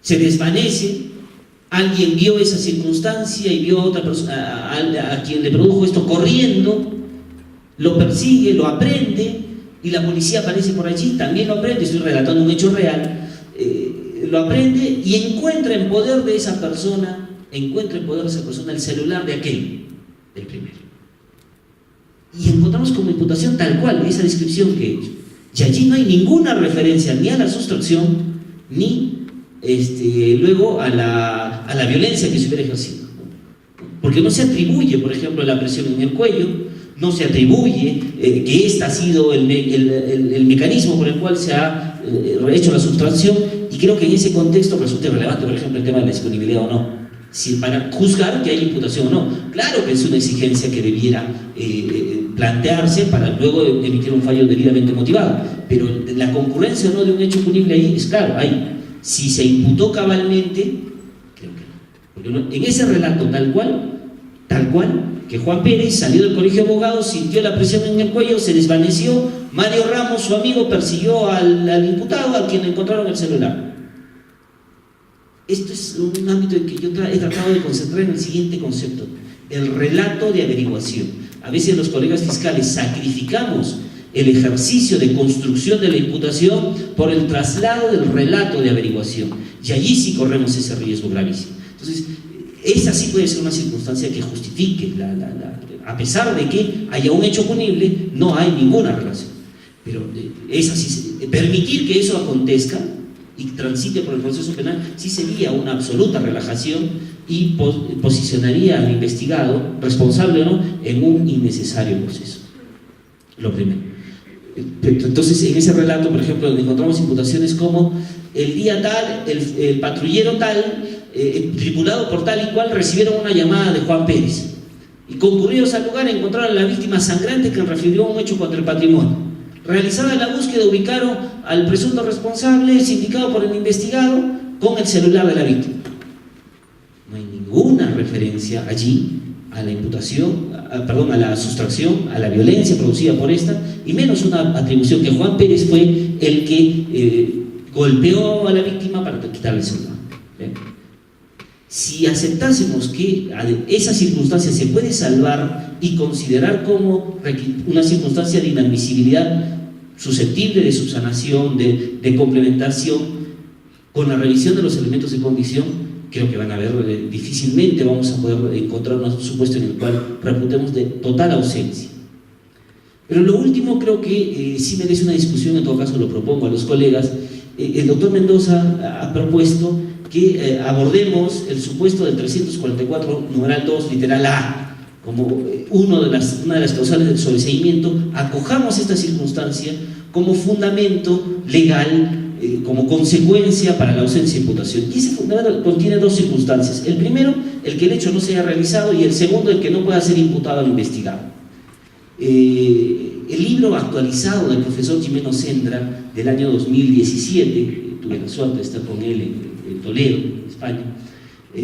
se desvanece. Alguien vio esa circunstancia y vio a otra persona, a quien le produjo esto corriendo, lo persigue, lo aprende y la policía aparece por allí, también lo aprende, estoy relatando un hecho real, lo aprende y encuentra en poder de esa persona el celular de aquel, del primero. Y encontramos como imputación tal cual esa descripción que he hecho. Y allí no hay ninguna referencia ni a la sustracción ni luego a la violencia que se hubiera ejercido, porque no se atribuye, por ejemplo, la presión en el cuello, no se atribuye que este ha sido el mecanismo por el cual se ha hecho la sustracción, y creo que en ese contexto resulta relevante, por ejemplo, el tema de la disponibilidad o no, si para juzgar que hay imputación o no. Claro que es una exigencia que debiera plantearse para luego emitir un fallo debidamente motivado, pero la concurrencia o no de un hecho punible ahí es claro, hay. Si se imputó cabalmente, creo que no. Porque en ese relato tal cual, que Juan Pérez salió del colegio de abogados, sintió la presión en el cuello, se desvaneció, Mario Ramos, su amigo, persiguió al imputado, a quien le encontraron el celular. Esto es un ámbito en que yo he tratado de concentrar en el siguiente concepto: el relato de averiguación. A veces los colegas fiscales sacrificamos el ejercicio de construcción de la imputación por el traslado del relato de averiguación, y allí sí corremos ese riesgo gravísimo. Entonces, esa sí puede ser una circunstancia que justifique, a pesar de que haya un hecho punible, no hay ninguna relación. Pero es así, permitir que eso acontezca y transite por el proceso penal sí sería una absoluta relajación y posicionaría al investigado, responsable o no, en un innecesario proceso. Lo primero. Entonces, en ese relato, por ejemplo, encontramos imputaciones como: el día tal, el patrullero tal, tripulado por tal y cual, recibieron una llamada de Juan Pérez y concurridos al lugar encontraron a la víctima sangrante que refirió un hecho contra el patrimonio. Realizada la búsqueda, ubicaron al presunto responsable, sindicado por el investigado, con el celular de la víctima. No hay ninguna referencia allí a la imputación, a la sustracción, a la violencia producida por esta, y menos una atribución que Juan Pérez fue el que golpeó a la víctima para quitarle el celular. ¿Bien? Si aceptásemos que esa circunstancia se puede salvar y considerar como una circunstancia de inadmisibilidad susceptible de subsanación, de complementación, con la revisión de los elementos de convicción, creo que van a ver, difícilmente vamos a poder encontrar un supuesto en el cual reputemos de total ausencia. Pero lo último creo que sí merece una discusión, en todo caso lo propongo a los colegas. El doctor Mendoza ha propuesto que abordemos el supuesto del 344, numeral 2, literal A, como una de las causales del sobreseimiento. Acojamos esta circunstancia como fundamento legal, como consecuencia para la ausencia de imputación. Y ese fundamento contiene dos circunstancias: el primero, el que el hecho no se haya realizado, y el segundo, el que no pueda ser imputado al investigado. El libro actualizado del profesor Jimeno Sendra del año 2017, tuve la suerte de estar con él en Toledo, España,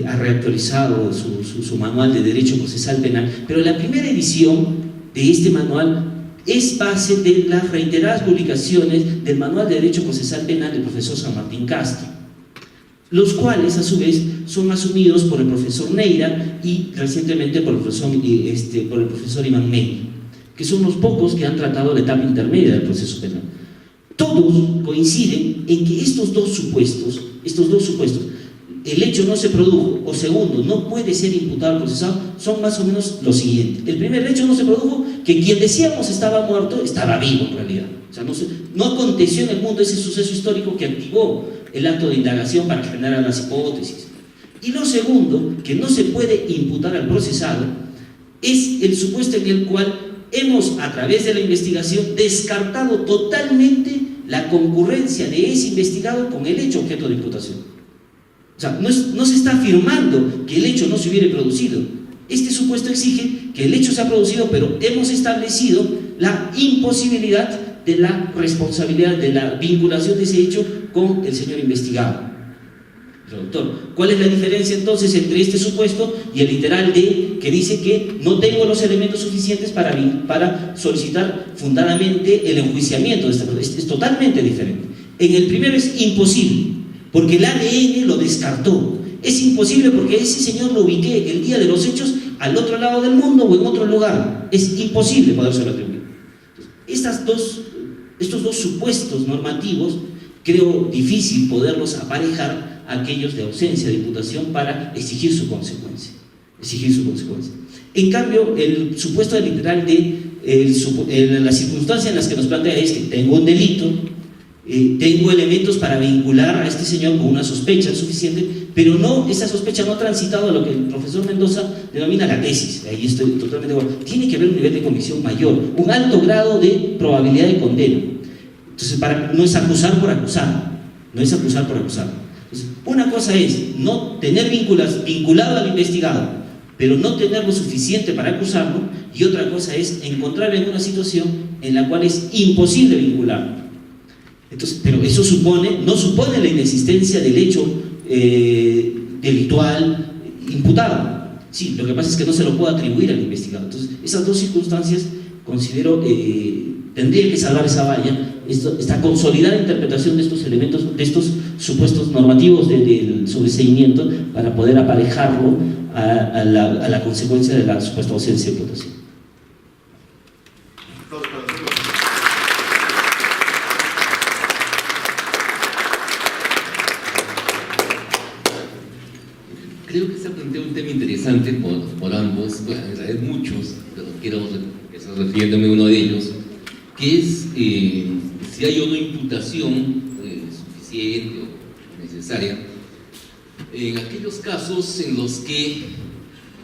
ha reactualizado su manual de Derecho Procesal Penal, pero la primera edición de este manual es base de las reiteradas publicaciones del Manual de Derecho Procesal Penal del profesor San Martín Castro, los cuales a su vez son asumidos por el profesor Neira y recientemente por el profesor Iván Meli. que son los pocos que han tratado la etapa intermedia del proceso penal. Todos coinciden en que estos dos supuestos, el hecho no se produjo, o segundo, no puede ser imputado al procesado, son más o menos lo siguiente. El primer hecho no se produjo, que quien decíamos estaba muerto, estaba vivo en realidad. O sea, no aconteció en el mundo ese suceso histórico que activó el acto de indagación para generar las hipótesis. Y lo segundo, que no se puede imputar al procesado, es el supuesto en el cual hemos, a través de la investigación, descartado totalmente la concurrencia de ese investigado con el hecho objeto de imputación. O sea, no se está afirmando que el hecho no se hubiera producido. Este supuesto exige que el hecho se ha producido, pero hemos establecido la imposibilidad de la responsabilidad, de la vinculación de ese hecho con el señor investigado. Doctor, ¿cuál es la diferencia entonces entre este supuesto y el literal D, que dice que no tengo los elementos suficientes para solicitar fundadamente el enjuiciamiento de esta persona? Es totalmente diferente. En el primero es imposible, porque el ADN lo descartó. Es imposible porque ese señor lo ubiqué el día de los hechos al otro lado del mundo o en otro lugar. Es imposible podérselo atribuir. Estos dos supuestos normativos creo difícil poderlos aparejar a aquellos de ausencia de imputación para exigir su consecuencia. En cambio, el supuesto del literal de las circunstancias en las que nos plantea es que tengo un delito, tengo elementos para vincular a este señor con una sospecha suficiente, pero esa sospecha no ha transitado a lo que el profesor Mendoza denomina la tesis. Ahí estoy totalmente de acuerdo. Tiene que haber un nivel de convicción mayor, un alto grado de probabilidad de condena. Entonces, no es acusar por acusar. Entonces, una cosa es no tener vinculado al investigado, pero no tener lo suficiente para acusarlo, y otra cosa es encontrarlo en una situación en la cual es imposible vincularlo. Entonces, pero eso no supone la inexistencia del hecho delictual imputado. Sí, lo que pasa es que no se lo puede atribuir al investigado. Entonces, esas dos circunstancias considero tendría que salvar esa valla, esta consolidada interpretación de estos elementos, de estos supuestos normativos del sobreseimiento, para poder aparejarlo a la consecuencia de la supuesta ausencia de imputación. Creo que se plantea un tema interesante por ambos, bueno, en realidad muchos, pero quiero empezar refiriéndome a uno de ellos, que es si hay o no imputación suficiente o necesaria en aquellos casos en los que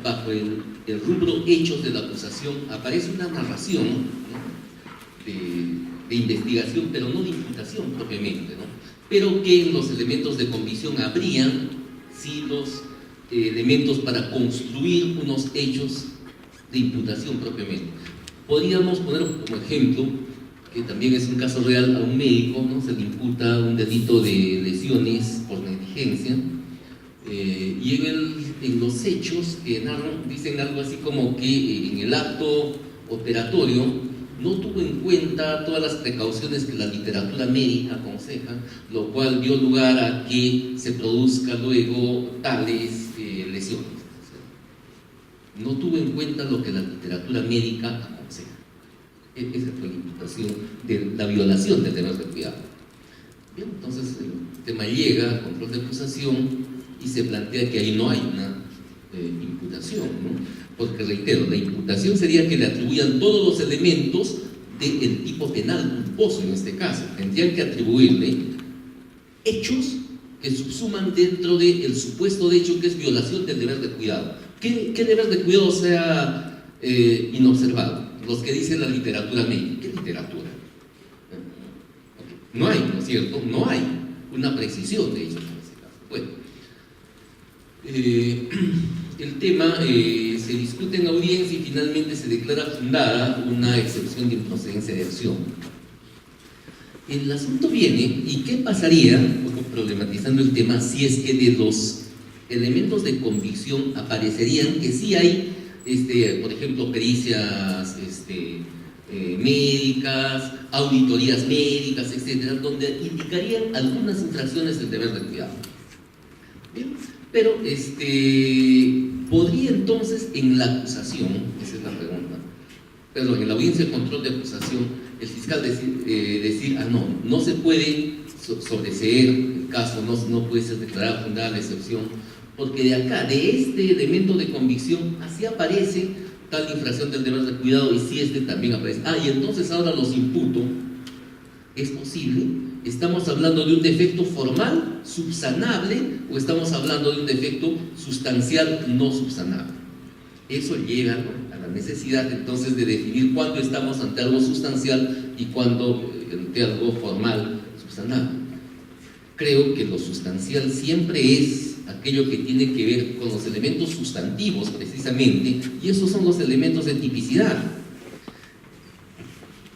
bajo el rubro hechos de la acusación aparece una narración, ¿no?, de investigación, pero no de imputación propiamente, ¿no?, pero que en los elementos de convicción habrían sí los elementos para construir unos hechos de imputación propiamente. Podríamos poner como ejemplo, que también es un caso real, a un médico, ¿no?, se le imputa un delito de lesiones por negligencia, y en los hechos que narran dicen algo así como que en el acto operatorio no tuvo en cuenta todas las precauciones que la literatura médica aconseja, lo cual dio lugar a que se produzca luego tales lesiones. No tuvo en cuenta lo que la literatura médica aconseja. Esa fue la imputación de la violación del deber de cuidado. Bien, entonces el tema llega al control de acusación y se plantea que ahí no hay una imputación, ¿no? Porque reitero, la imputación sería que le atribuyan todos los elementos del tipo penal culposo en este caso. Tendrían que atribuirle hechos que subsuman dentro del supuesto de hecho que es violación del deber de cuidado. ¿Qué deber de cuidado sea inobservado? Los que dice la literatura médica. ¿Qué literatura? No hay, ¿no es cierto? No hay una precisión de hecho en ese caso. Bueno, el tema se discute en audiencia y finalmente se declara fundada una excepción de improcedencia de acción. El asunto viene, ¿y qué pasaría, un poco problematizando el tema, si es que de los elementos de convicción aparecerían que sí hay, por ejemplo, pericias médicas, auditorías médicas, etcétera, donde indicarían algunas infracciones del deber de cuidado? Bien, pero podría entonces en la acusación, esa es la pregunta, perdón, en la audiencia de control de acusación, el fiscal decir, no se puede sobreseer el caso, no puede ser declarada fundada la excepción, porque de acá, de este elemento de convicción, así aparece tal infracción del deber de cuidado, y si también aparece. Y entonces ahora los imputo. ¿Es posible? ¿Estamos hablando de un defecto formal, subsanable, o estamos hablando de un defecto sustancial, no subsanable? Eso lleva a la necesidad entonces de definir cuándo estamos ante algo sustancial y cuándo ante algo formal, subsanable. Creo que lo sustancial siempre es aquello que tiene que ver con los elementos sustantivos precisamente, y esos son los elementos de tipicidad.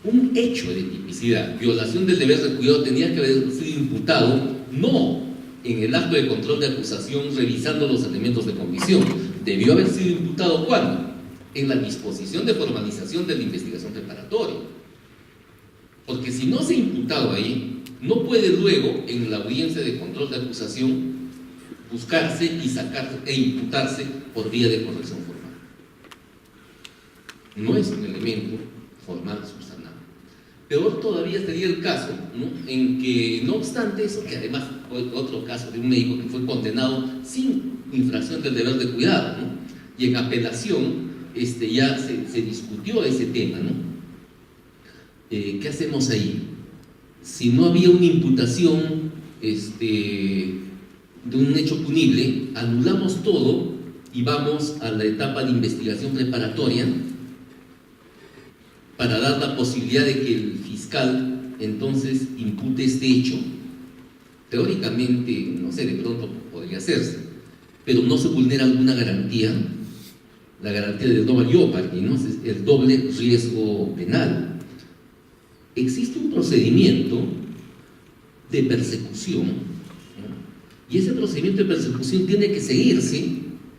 Un hecho de tipicidad, violación del deber de cuidado, tenía que haber sido imputado no en el acto de control de acusación revisando los elementos de convicción. Debió haber sido imputado ¿cuándo? En la disposición de formalización de la investigación preparatoria. Porque si no se ha imputado ahí, no puede luego en la audiencia de control de acusación buscarse y sacar e imputarse por vía de corrección formal. No es un elemento formal subsanable. Peor todavía sería el caso, ¿no?, en que, no obstante eso, que además otro caso de un médico que fue condenado sin infracción del deber de cuidado, ¿no?, y en apelación ya se discutió ese tema, ¿no? ¿Qué hacemos ahí? Si no había una imputación de un hecho punible, anulamos todo y vamos a la etapa de investigación preparatoria para dar la posibilidad de que el fiscal entonces impute este hecho. Teóricamente, no sé, de pronto podría hacerse, pero no se vulnera alguna garantía, la garantía del doble jeopardy, ¿no?, el doble riesgo penal. Existe un procedimiento de persecución, ¿no?, y ese procedimiento de persecución tiene que seguirse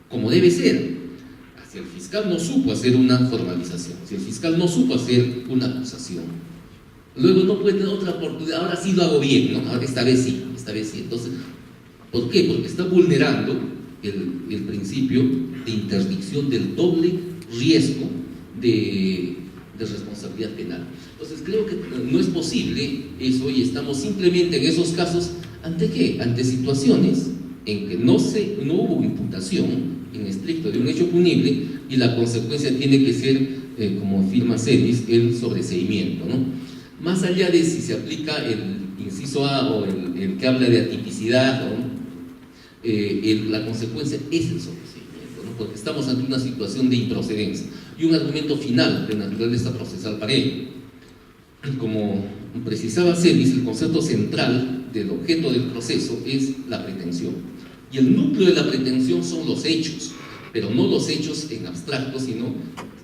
como debe ser. Si el fiscal no supo hacer una formalización, si el fiscal no supo hacer una acusación, luego no puede tener otra oportunidad. Ahora sí lo hago bien, ¿no? Ahora esta vez sí. Entonces, ¿por qué? Porque está vulnerando el principio de interdicción del doble riesgo de responsabilidad penal. Entonces creo que no es posible eso, y estamos simplemente en esos casos, ¿ante qué? Ante situaciones en que no hubo imputación en estricto de un hecho punible, y la consecuencia tiene que ser, como afirma Celis, el sobreseimiento, ¿no? Más allá de si se aplica el inciso A o el que habla de atipicidad, ¿no?, la consecuencia es el sobreseimiento, ¿no?, porque estamos ante una situación de improcedencia. Y un argumento final de naturaleza procesal para ello. Como precisaba Celis, el concepto central del objeto del proceso es la pretensión. Y el núcleo de la pretensión son los hechos, pero no los hechos en abstracto, sino,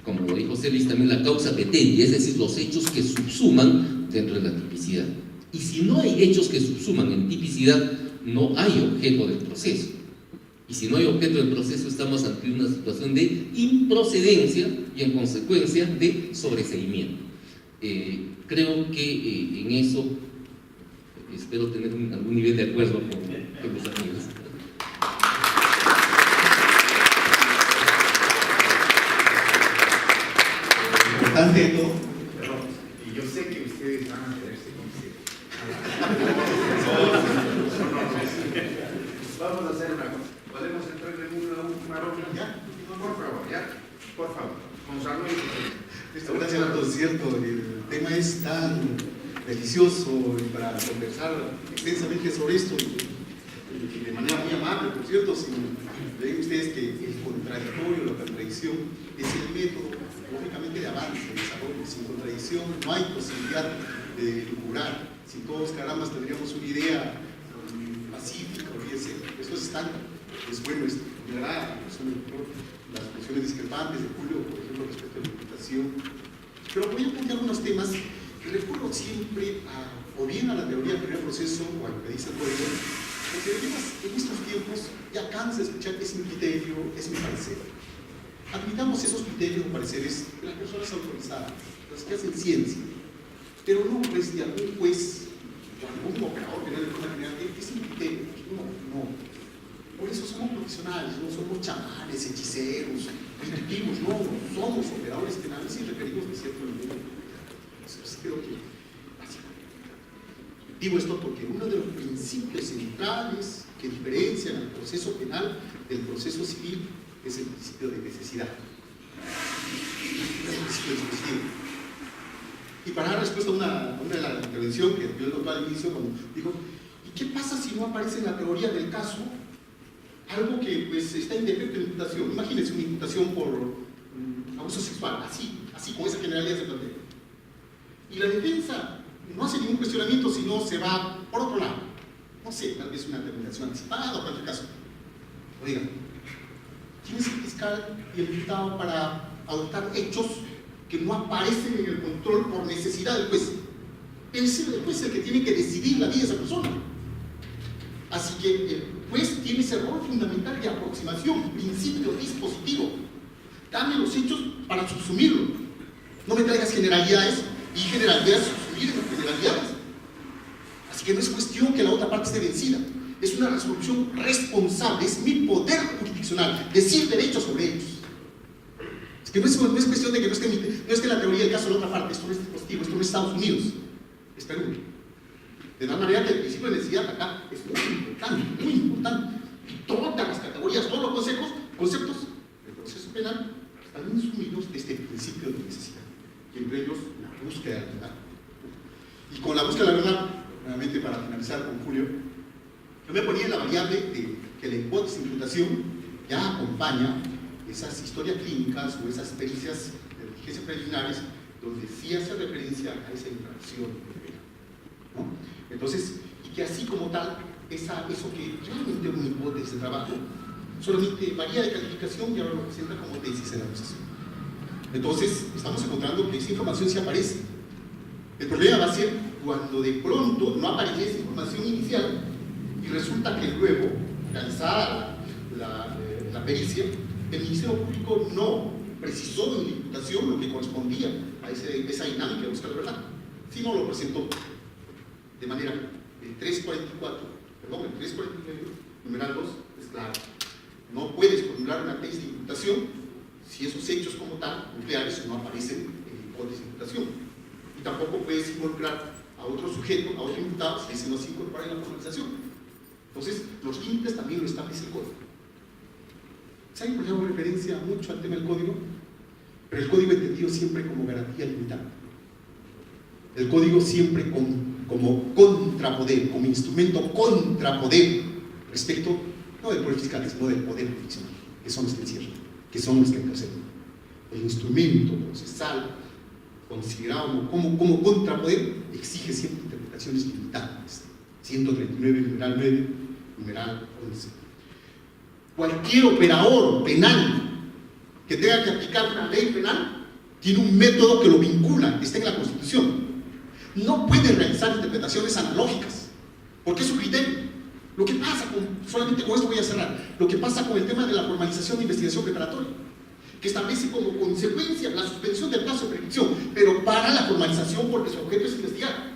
como lo dijo Celis, también la causa petendi, es decir, los hechos que subsuman dentro de la tipicidad. Y si no hay hechos que subsuman en tipicidad, no hay objeto del proceso. Y si no hay objeto del proceso, estamos ante una situación de improcedencia y, en consecuencia, de sobreseimiento. Creo que en eso espero tener algún nivel de acuerdo con los amigos. Importante esto. Y yo sé que ustedes van a quererse conocer. Vamos a hacer una cosa. ¿Podemos entrar en una ronda? ¿Ya? Por favor, ya. Por favor. Con Samuel. Gracias a todos, cierto. El tema es tan delicioso y para conversar extensamente sobre esto, y de manera muy amable, por cierto, si ven ustedes que el contradictorio, la contradicción, es el método, lógicamente, de avance, de desarrollo. Sin contradicción no hay posibilidad de lograr. Si todos, carambas, tendríamos una idea pacífica, fíjense, eso es estándar. Es bueno, es verdad, las posiciones discrepantes de Julio, por ejemplo, respecto a la imputación. Pero voy a plantear algunos temas que recurro siempre o bien a la teoría del primer proceso o a lo que dice el código, porque además en estos tiempos ya cansa de escuchar que es mi criterio, es mi parecer. Admitamos esos criterios o pareceres de las personas autorizadas, las que hacen ciencia, pero no pues de algún juez o algún operador penal de forma general, que es mi criterio. No. Por eso somos profesionales, no somos chamanes, hechiceros, intuitivos, no somos operadores penales y requerimos de cierto nivel. Eso es, creo que básico. Digo esto porque uno de los principios centrales que diferencian al proceso penal del proceso civil es el principio de necesidad. Es el principio dispositivo. Y para dar respuesta a una de las intervenciones que dio el doctor al inicio, cuando dijo, ¿y qué pasa si no aparece en la teoría del caso algo que pues está indefecto en imputación? Imagínense una imputación por abuso sexual, así con esa generalidad se plantea. Y la defensa no hace ningún cuestionamiento, sino se va por otro lado. No sé, tal vez una terminación anticipada o cualquier caso. Oigan, ¿quién es el fiscal y el imputado para adoptar hechos que no aparecen en el control por necesidad del juez? El juez es el que tiene que decidir la vida de esa persona. Así que el juez tiene ese rol fundamental de aproximación, principio dispositivo. Dame los hechos para subsumirlo. No me traigas generalidades y generalidades subsumir en las generalidades. Así que no es cuestión que la otra parte esté vencida. Es una resolución responsable, es mi poder jurisdiccional, decir derechos sobre ellos. Es que no es cuestión de que no esté la teoría del caso de la otra parte, esto no es dispositivo, esto no es Estados Unidos, es Perú. De tal manera que el principio de necesidad acá es muy importante. Y todas las categorías, todos los conceptos del proceso penal están insumidos de este principio de necesidad. Y entre ellos, la búsqueda de la verdad. Y con la búsqueda de la verdad, nuevamente para finalizar con Julio, yo me ponía en la variable de que la hipótesis de imputación ya acompaña esas historias clínicas o esas pericias de diligencias preliminares donde sí hace referencia a esa infracción, ¿no? Entonces, y que así como tal, eso que realmente es una hipótesis de trabajo, solamente varía de calificación y ahora lo presenta como tesis en la acusación. Entonces, estamos encontrando que esa información sí aparece. El problema va a ser cuando de pronto no aparece esa información inicial y resulta que luego, realizada la pericia, el Ministerio Público no precisó en la imputación lo que correspondía a esa dinámica de buscar la verdad, sino lo presentó de manera el 349, numeral 2, es claro. No puedes formular una tesis de imputación si esos hechos como tal, nucleares, no aparecen en la hipótesis de imputación. Y tampoco puedes involucrar a otro sujeto, a otro imputado, si ese no se incorpora en la formalización. Entonces, los límites también lo establece el código. ¿Saben por qué hago referencia mucho al tema del código? Pero el código entendido siempre como garantía limitada. El código siempre como contrapoder, como instrumento contrapoder respecto, no del poder fiscal, sino del poder jurisdiccional, que son los que encierran, que son los que encarcelan. El instrumento procesal considerado como contrapoder exige siempre interpretaciones limitadas. 139, numeral 9, numeral 11. Cualquier operador penal que tenga que aplicar una ley penal tiene un método que lo vincula, está en la Constitución. No puede realizar interpretaciones analógicas, porque es su criterio. Lo que pasa solamente con esto voy a cerrar, lo que pasa con el tema de la formalización de investigación preparatoria, que establece como consecuencia la suspensión del plazo de prescripción, pero para la formalización porque su objeto es investigar.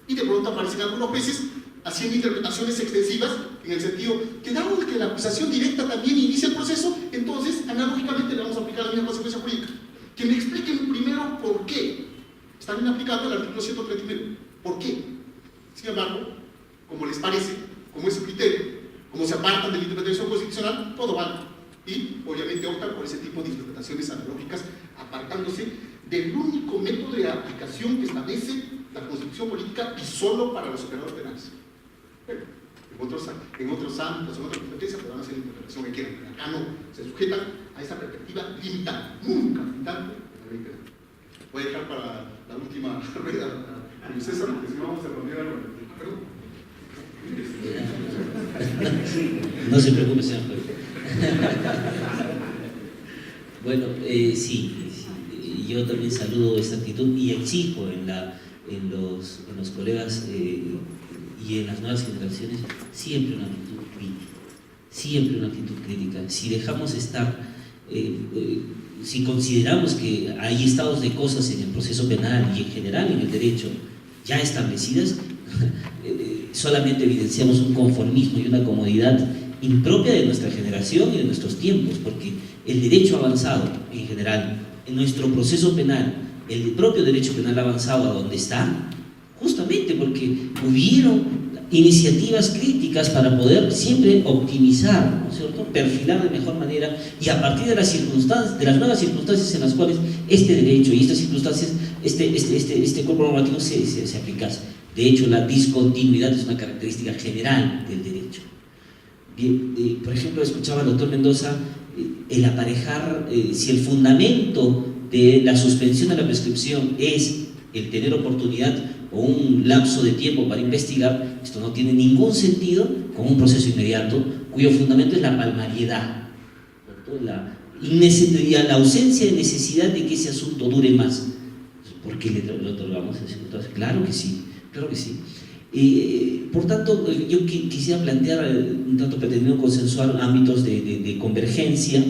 Y de pronto aparecen algunos jueces haciendo interpretaciones extensivas en el sentido que dado que la acusación directa también inicia el proceso, entonces analógicamente le vamos a aplicar la misma consecuencia jurídica. Que me expliquen primero por qué están bien aplicando el artículo 139. ¿Por qué? Sin embargo, como les parece, como es su criterio, como se apartan de la interpretación constitucional, todo vale. Y obviamente optan por ese tipo de interpretaciones analógicas, apartándose del único método de aplicación que establece la Constitución política y solo para los operadores penales. Bueno, en otros ámbitos, en otras competencias podrán hacer la interpretación que quieran, pero acá no, se sujetan a esa perspectiva limitada, nunca limitante de la ley penal. Voy a dejar para la última rueda a Julio César, porque si no vamos a responder algo. Perdón. No se preocupe, señor juez. Bueno, sí, yo también saludo esa actitud y exijo en los colegas y en las nuevas generaciones siempre una actitud crítica. Siempre una actitud crítica. Si dejamos estar, si consideramos que hay estados de cosas en el proceso penal y en general en el derecho ya establecidas, solamente evidenciamos un conformismo y una comodidad impropia de nuestra generación y de nuestros tiempos, porque el derecho avanzado en general, en nuestro proceso penal, el propio derecho penal ha avanzado a donde está, justamente porque hubieron iniciativas críticas para poder siempre optimizar, ¿no es cierto?, perfilar de mejor manera, y a partir de las circunstancias, de las nuevas circunstancias en las cuales este derecho y estas circunstancias, este cuerpo normativo se aplicase. De hecho, la discontinuidad es una característica general del derecho. Bien, por ejemplo, escuchaba al doctor Mendoza el aparejar, si el fundamento de la suspensión de la prescripción es el tener oportunidad o un lapso de tiempo para investigar, esto no tiene ningún sentido con un proceso inmediato cuyo fundamento es la palmariedad, la ausencia de necesidad de que ese asunto dure más. ¿Por qué le otorgamos ese asunto? Claro que sí, claro que sí. Por tanto, yo quisiera plantear, un tanto pretendiendo consensuar ámbitos de convergencia,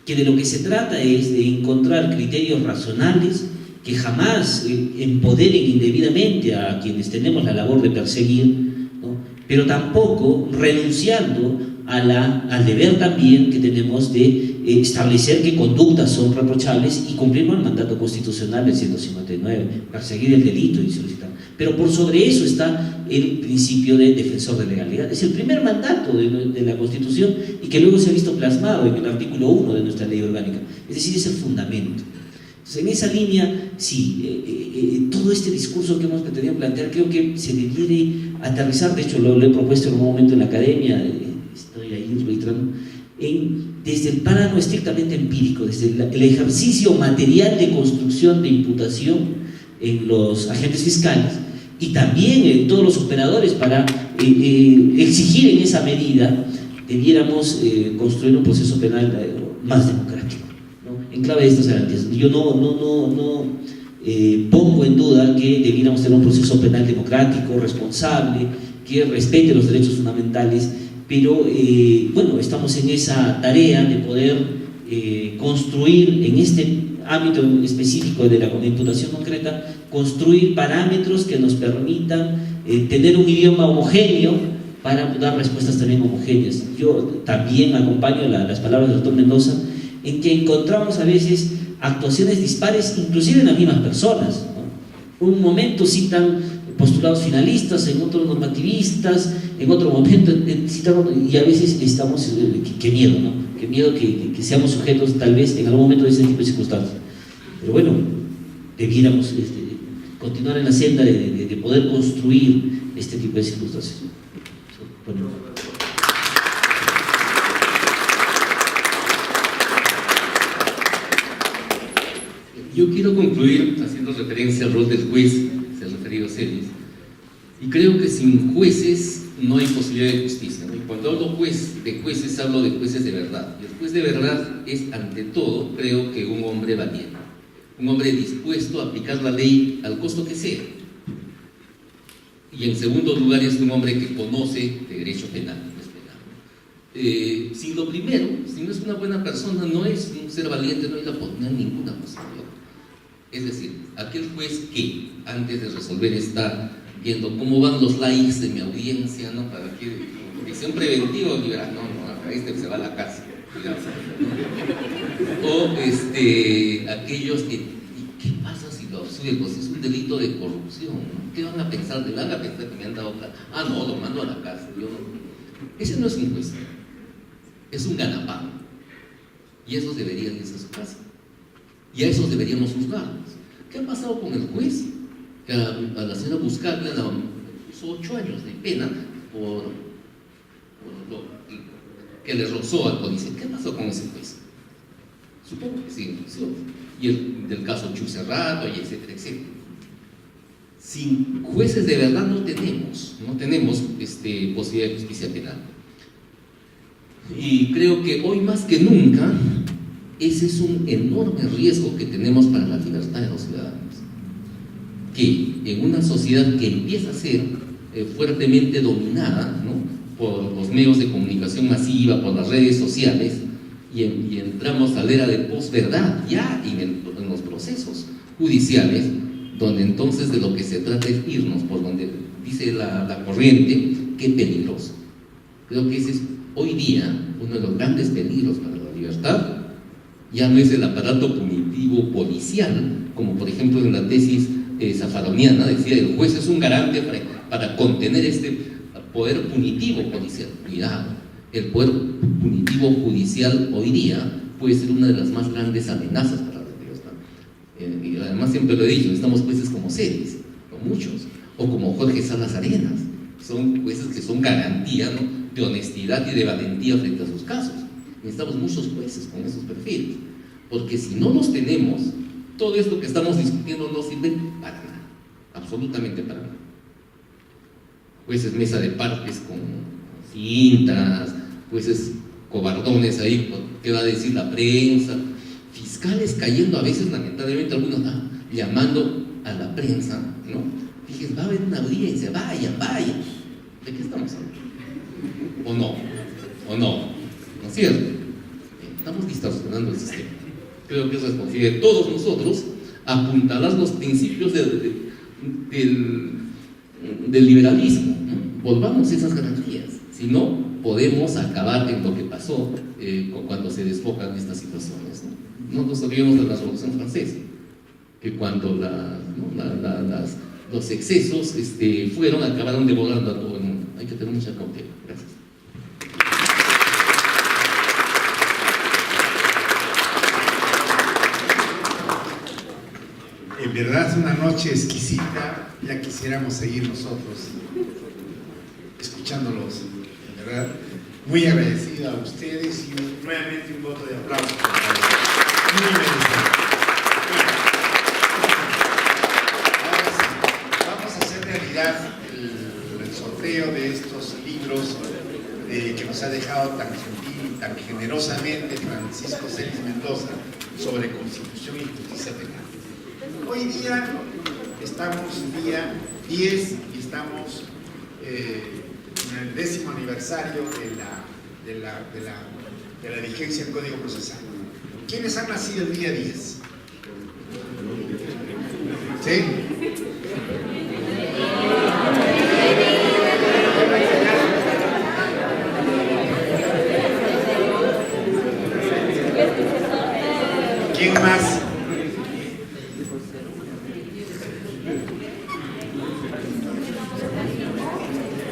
que de lo que se trata es de encontrar criterios racionales que jamás empoderen indebidamente a quienes tenemos la labor de perseguir, ¿no?, pero tampoco renunciando al deber también que tenemos de establecer qué conductas son reprochables y cumplir con el mandato constitucional del 159, perseguir el delito y solicitar. Pero por sobre eso está el principio de defensor de legalidad. Es el primer mandato de la Constitución y que luego se ha visto plasmado en el artículo 1 de nuestra ley orgánica. Es decir, es el fundamento. Entonces, en esa línea, sí, todo este discurso que hemos pretendido plantear creo que se debiera aterrizar. De hecho, lo he propuesto en un momento en la academia, estoy ahí registrando, desde el plano estrictamente empírico, desde el ejercicio material de construcción de imputación en los agentes fiscales y también en todos los operadores para exigir en esa medida debiéramos construir un proceso penal más democrático, ¿no?, en clave de estas garantías. Yo no pongo en duda que debiéramos tener un proceso penal democrático, responsable, que respete los derechos fundamentales, pero bueno, estamos en esa tarea de poder construir en este ámbito específico de la imputación concreta, construir parámetros que nos permitan tener un idioma homogéneo para dar respuestas también homogéneas. Yo también acompaño las palabras del doctor Mendoza en que encontramos a veces actuaciones dispares inclusive en las mismas personas, ¿no? Un momento citan postulados finalistas, en otros normativistas, en otro momento citan, y a veces estamos, qué miedo, ¿no? Qué miedo que seamos sujetos tal vez en algún momento de ese tipo de circunstancias. Pero bueno, debiéramos continuar en la senda de poder construir este tipo de circunstancias. Bueno. Yo quiero concluir haciendo referencia al rol del juez, se ha referido Celis, y creo que sin jueces no hay posibilidad de justicia, ¿no? Y cuando hablo de jueces, hablo de jueces de verdad. Y el juez de verdad es, ante todo, creo que un hombre valiente, un hombre dispuesto a aplicar la ley al costo que sea. Y en segundo lugar, es un hombre que conoce de derecho penal. Si lo primero, si no es una buena persona, no es un ser valiente, no hay ninguna posibilidad. Es decir, aquel juez que antes de resolver está viendo cómo van los likes de mi audiencia, ¿no? Para que prisión preventiva o liberal, no, se va a la cárcel, cuidado, ¿no? O aquellos que, ¿qué pasa si lo absuelvo? Si es un delito de corrupción, ¿no? ¿Qué van a pensar? ¿Le van a pensar que me han dado plata? Ah, no, lo mando a la cárcel. Ese no es un juez, es un ganapán. Y esos deberían irse a su casa. Y a esos deberíamos juzgarlos. ¿Qué ha pasado con el juez? Que a la señora Buscaglia le puso 8 años de pena por lo que le rozó al policía. ¿Qué pasó con ese juez? Supongo que sí. Y el del caso Chu Cerrato, y etcétera, etcétera. Sin jueces de verdad no tenemos posibilidad de justicia penal. Y creo que hoy más que nunca ese es un enorme riesgo que tenemos para la libertad de los ciudadanos, que en una sociedad que empieza a ser fuertemente dominada, ¿no?, por los medios de comunicación masiva, por las redes sociales, y entramos a la era de posverdad ya en los procesos judiciales, donde entonces de lo que se trata es irnos por donde dice la corriente, qué peligroso. Creo que ese es Hoy día, uno de los grandes peligros para la libertad ya no es el aparato punitivo policial, como por ejemplo en la tesis zafaroniana decía, el juez es un garante para contener este poder punitivo policial. Cuidado, el poder punitivo judicial hoy día puede ser una de las más grandes amenazas para la libertad. Y además siempre lo he dicho, necesitamos jueces como Celis, o muchos, o como Jorge Salas Arenas, son jueces que son garantía, ¿no?, de honestidad y de valentía frente a sus casos. Necesitamos muchos jueces con esos perfiles, porque si no los tenemos, todo esto que estamos discutiendo no sirve para nada, absolutamente para nada. Jueces mesa de partes con cintas, jueces cobardones ahí, ¿qué va a decir la prensa? Fiscales cayendo a veces, lamentablemente, algunos llamando a la prensa, ¿no? Dije, va a haber una audiencia, vayan. ¿De qué estamos hablando? ¿O no? ¿No es cierto? Estamos distorsionando el sistema. Creo que es responsabilidad de todos nosotros apuntalar los principios del liberalismo, ¿no? Volvamos esas garantías, si no podemos acabar en lo que pasó cuando se desfocan estas situaciones, ¿no? No nos olvidemos de la Revolución Francesa, que cuando los excesos acabaron devorando a todo el mundo. Hay que tener mucha cautela. Gracias. En verdad es una noche exquisita, ya quisiéramos seguir nosotros escuchándolos, en verdad. Muy agradecido a ustedes y nuevamente un voto de aplauso. Muy merecido. Ahora sí, vamos a hacer realidad el sorteo de estos libros que nos ha dejado tan gentil, tan generosamente Francisco Celis Mendoza sobre Constitución y Justicia Penal. Hoy día estamos día 10 y estamos en el 10º aniversario de la vigencia del Código Procesal. ¿Quiénes han nacido el día 10? ¿Sí? ¿Quién más?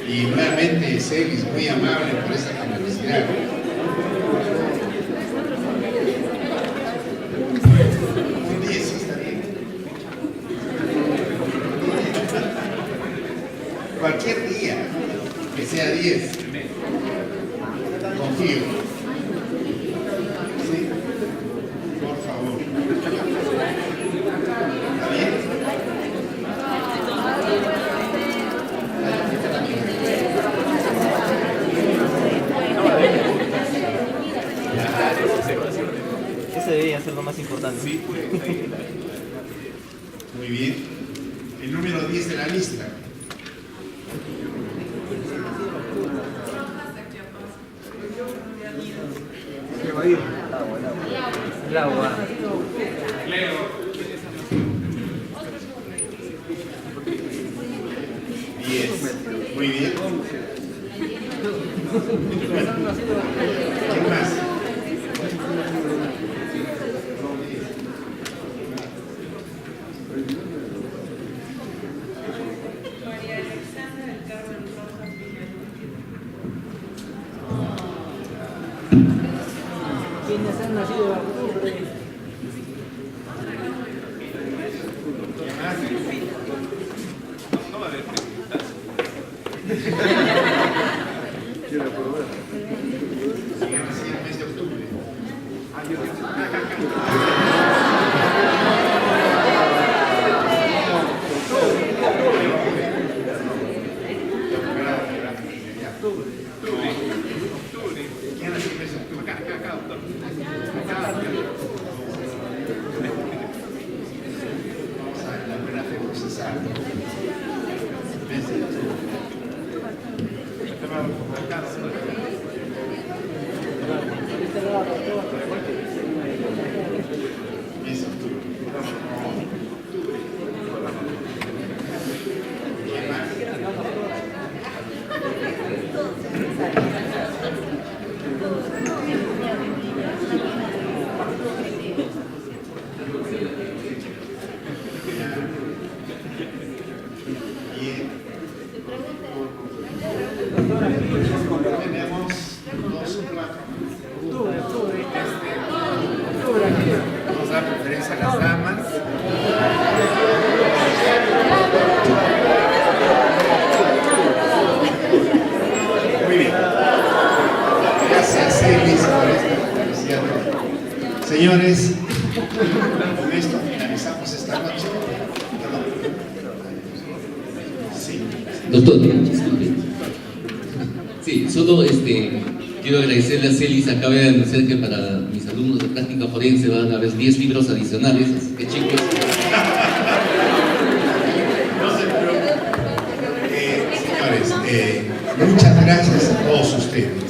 Y nuevamente Celis, muy amable por esa generosidad. Un 10, sí, está bien. Cualquier día que sea 10, confío. Sí, por favor. ¿Está bien? Ese debería ser lo más importante. Sí, muy bien. El número 10 de la lista. ¿Qué va a ir? El agua. Muy bien. ¿Quién más? María Alexandra del Carmen Rojas ¿Quiénes han nacido en octubre? ¿Quién más? Si yo nací en el mes de octubre. ¿Quién nació en el mes de octubre? Acá. Vamos a ver la buena fe procesal. Mes de octubre. señores, con esto finalizamos esta noche. Sí. Doctor, disculpe. Sí, solo quiero agradecerle a Celis. Acaba de anunciar que para mis alumnos de práctica forense van a haber 10 libros adicionales, así que chicos. No se preocupen. Señores, muchas gracias a todos ustedes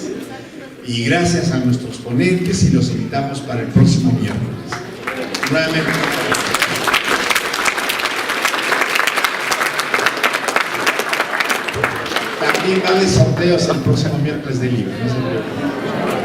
y gracias a nuestros ponentes y los invitamos para el próximo miércoles. Nuevamente. También va a haber sorteos el próximo miércoles de libros, no se preocupen.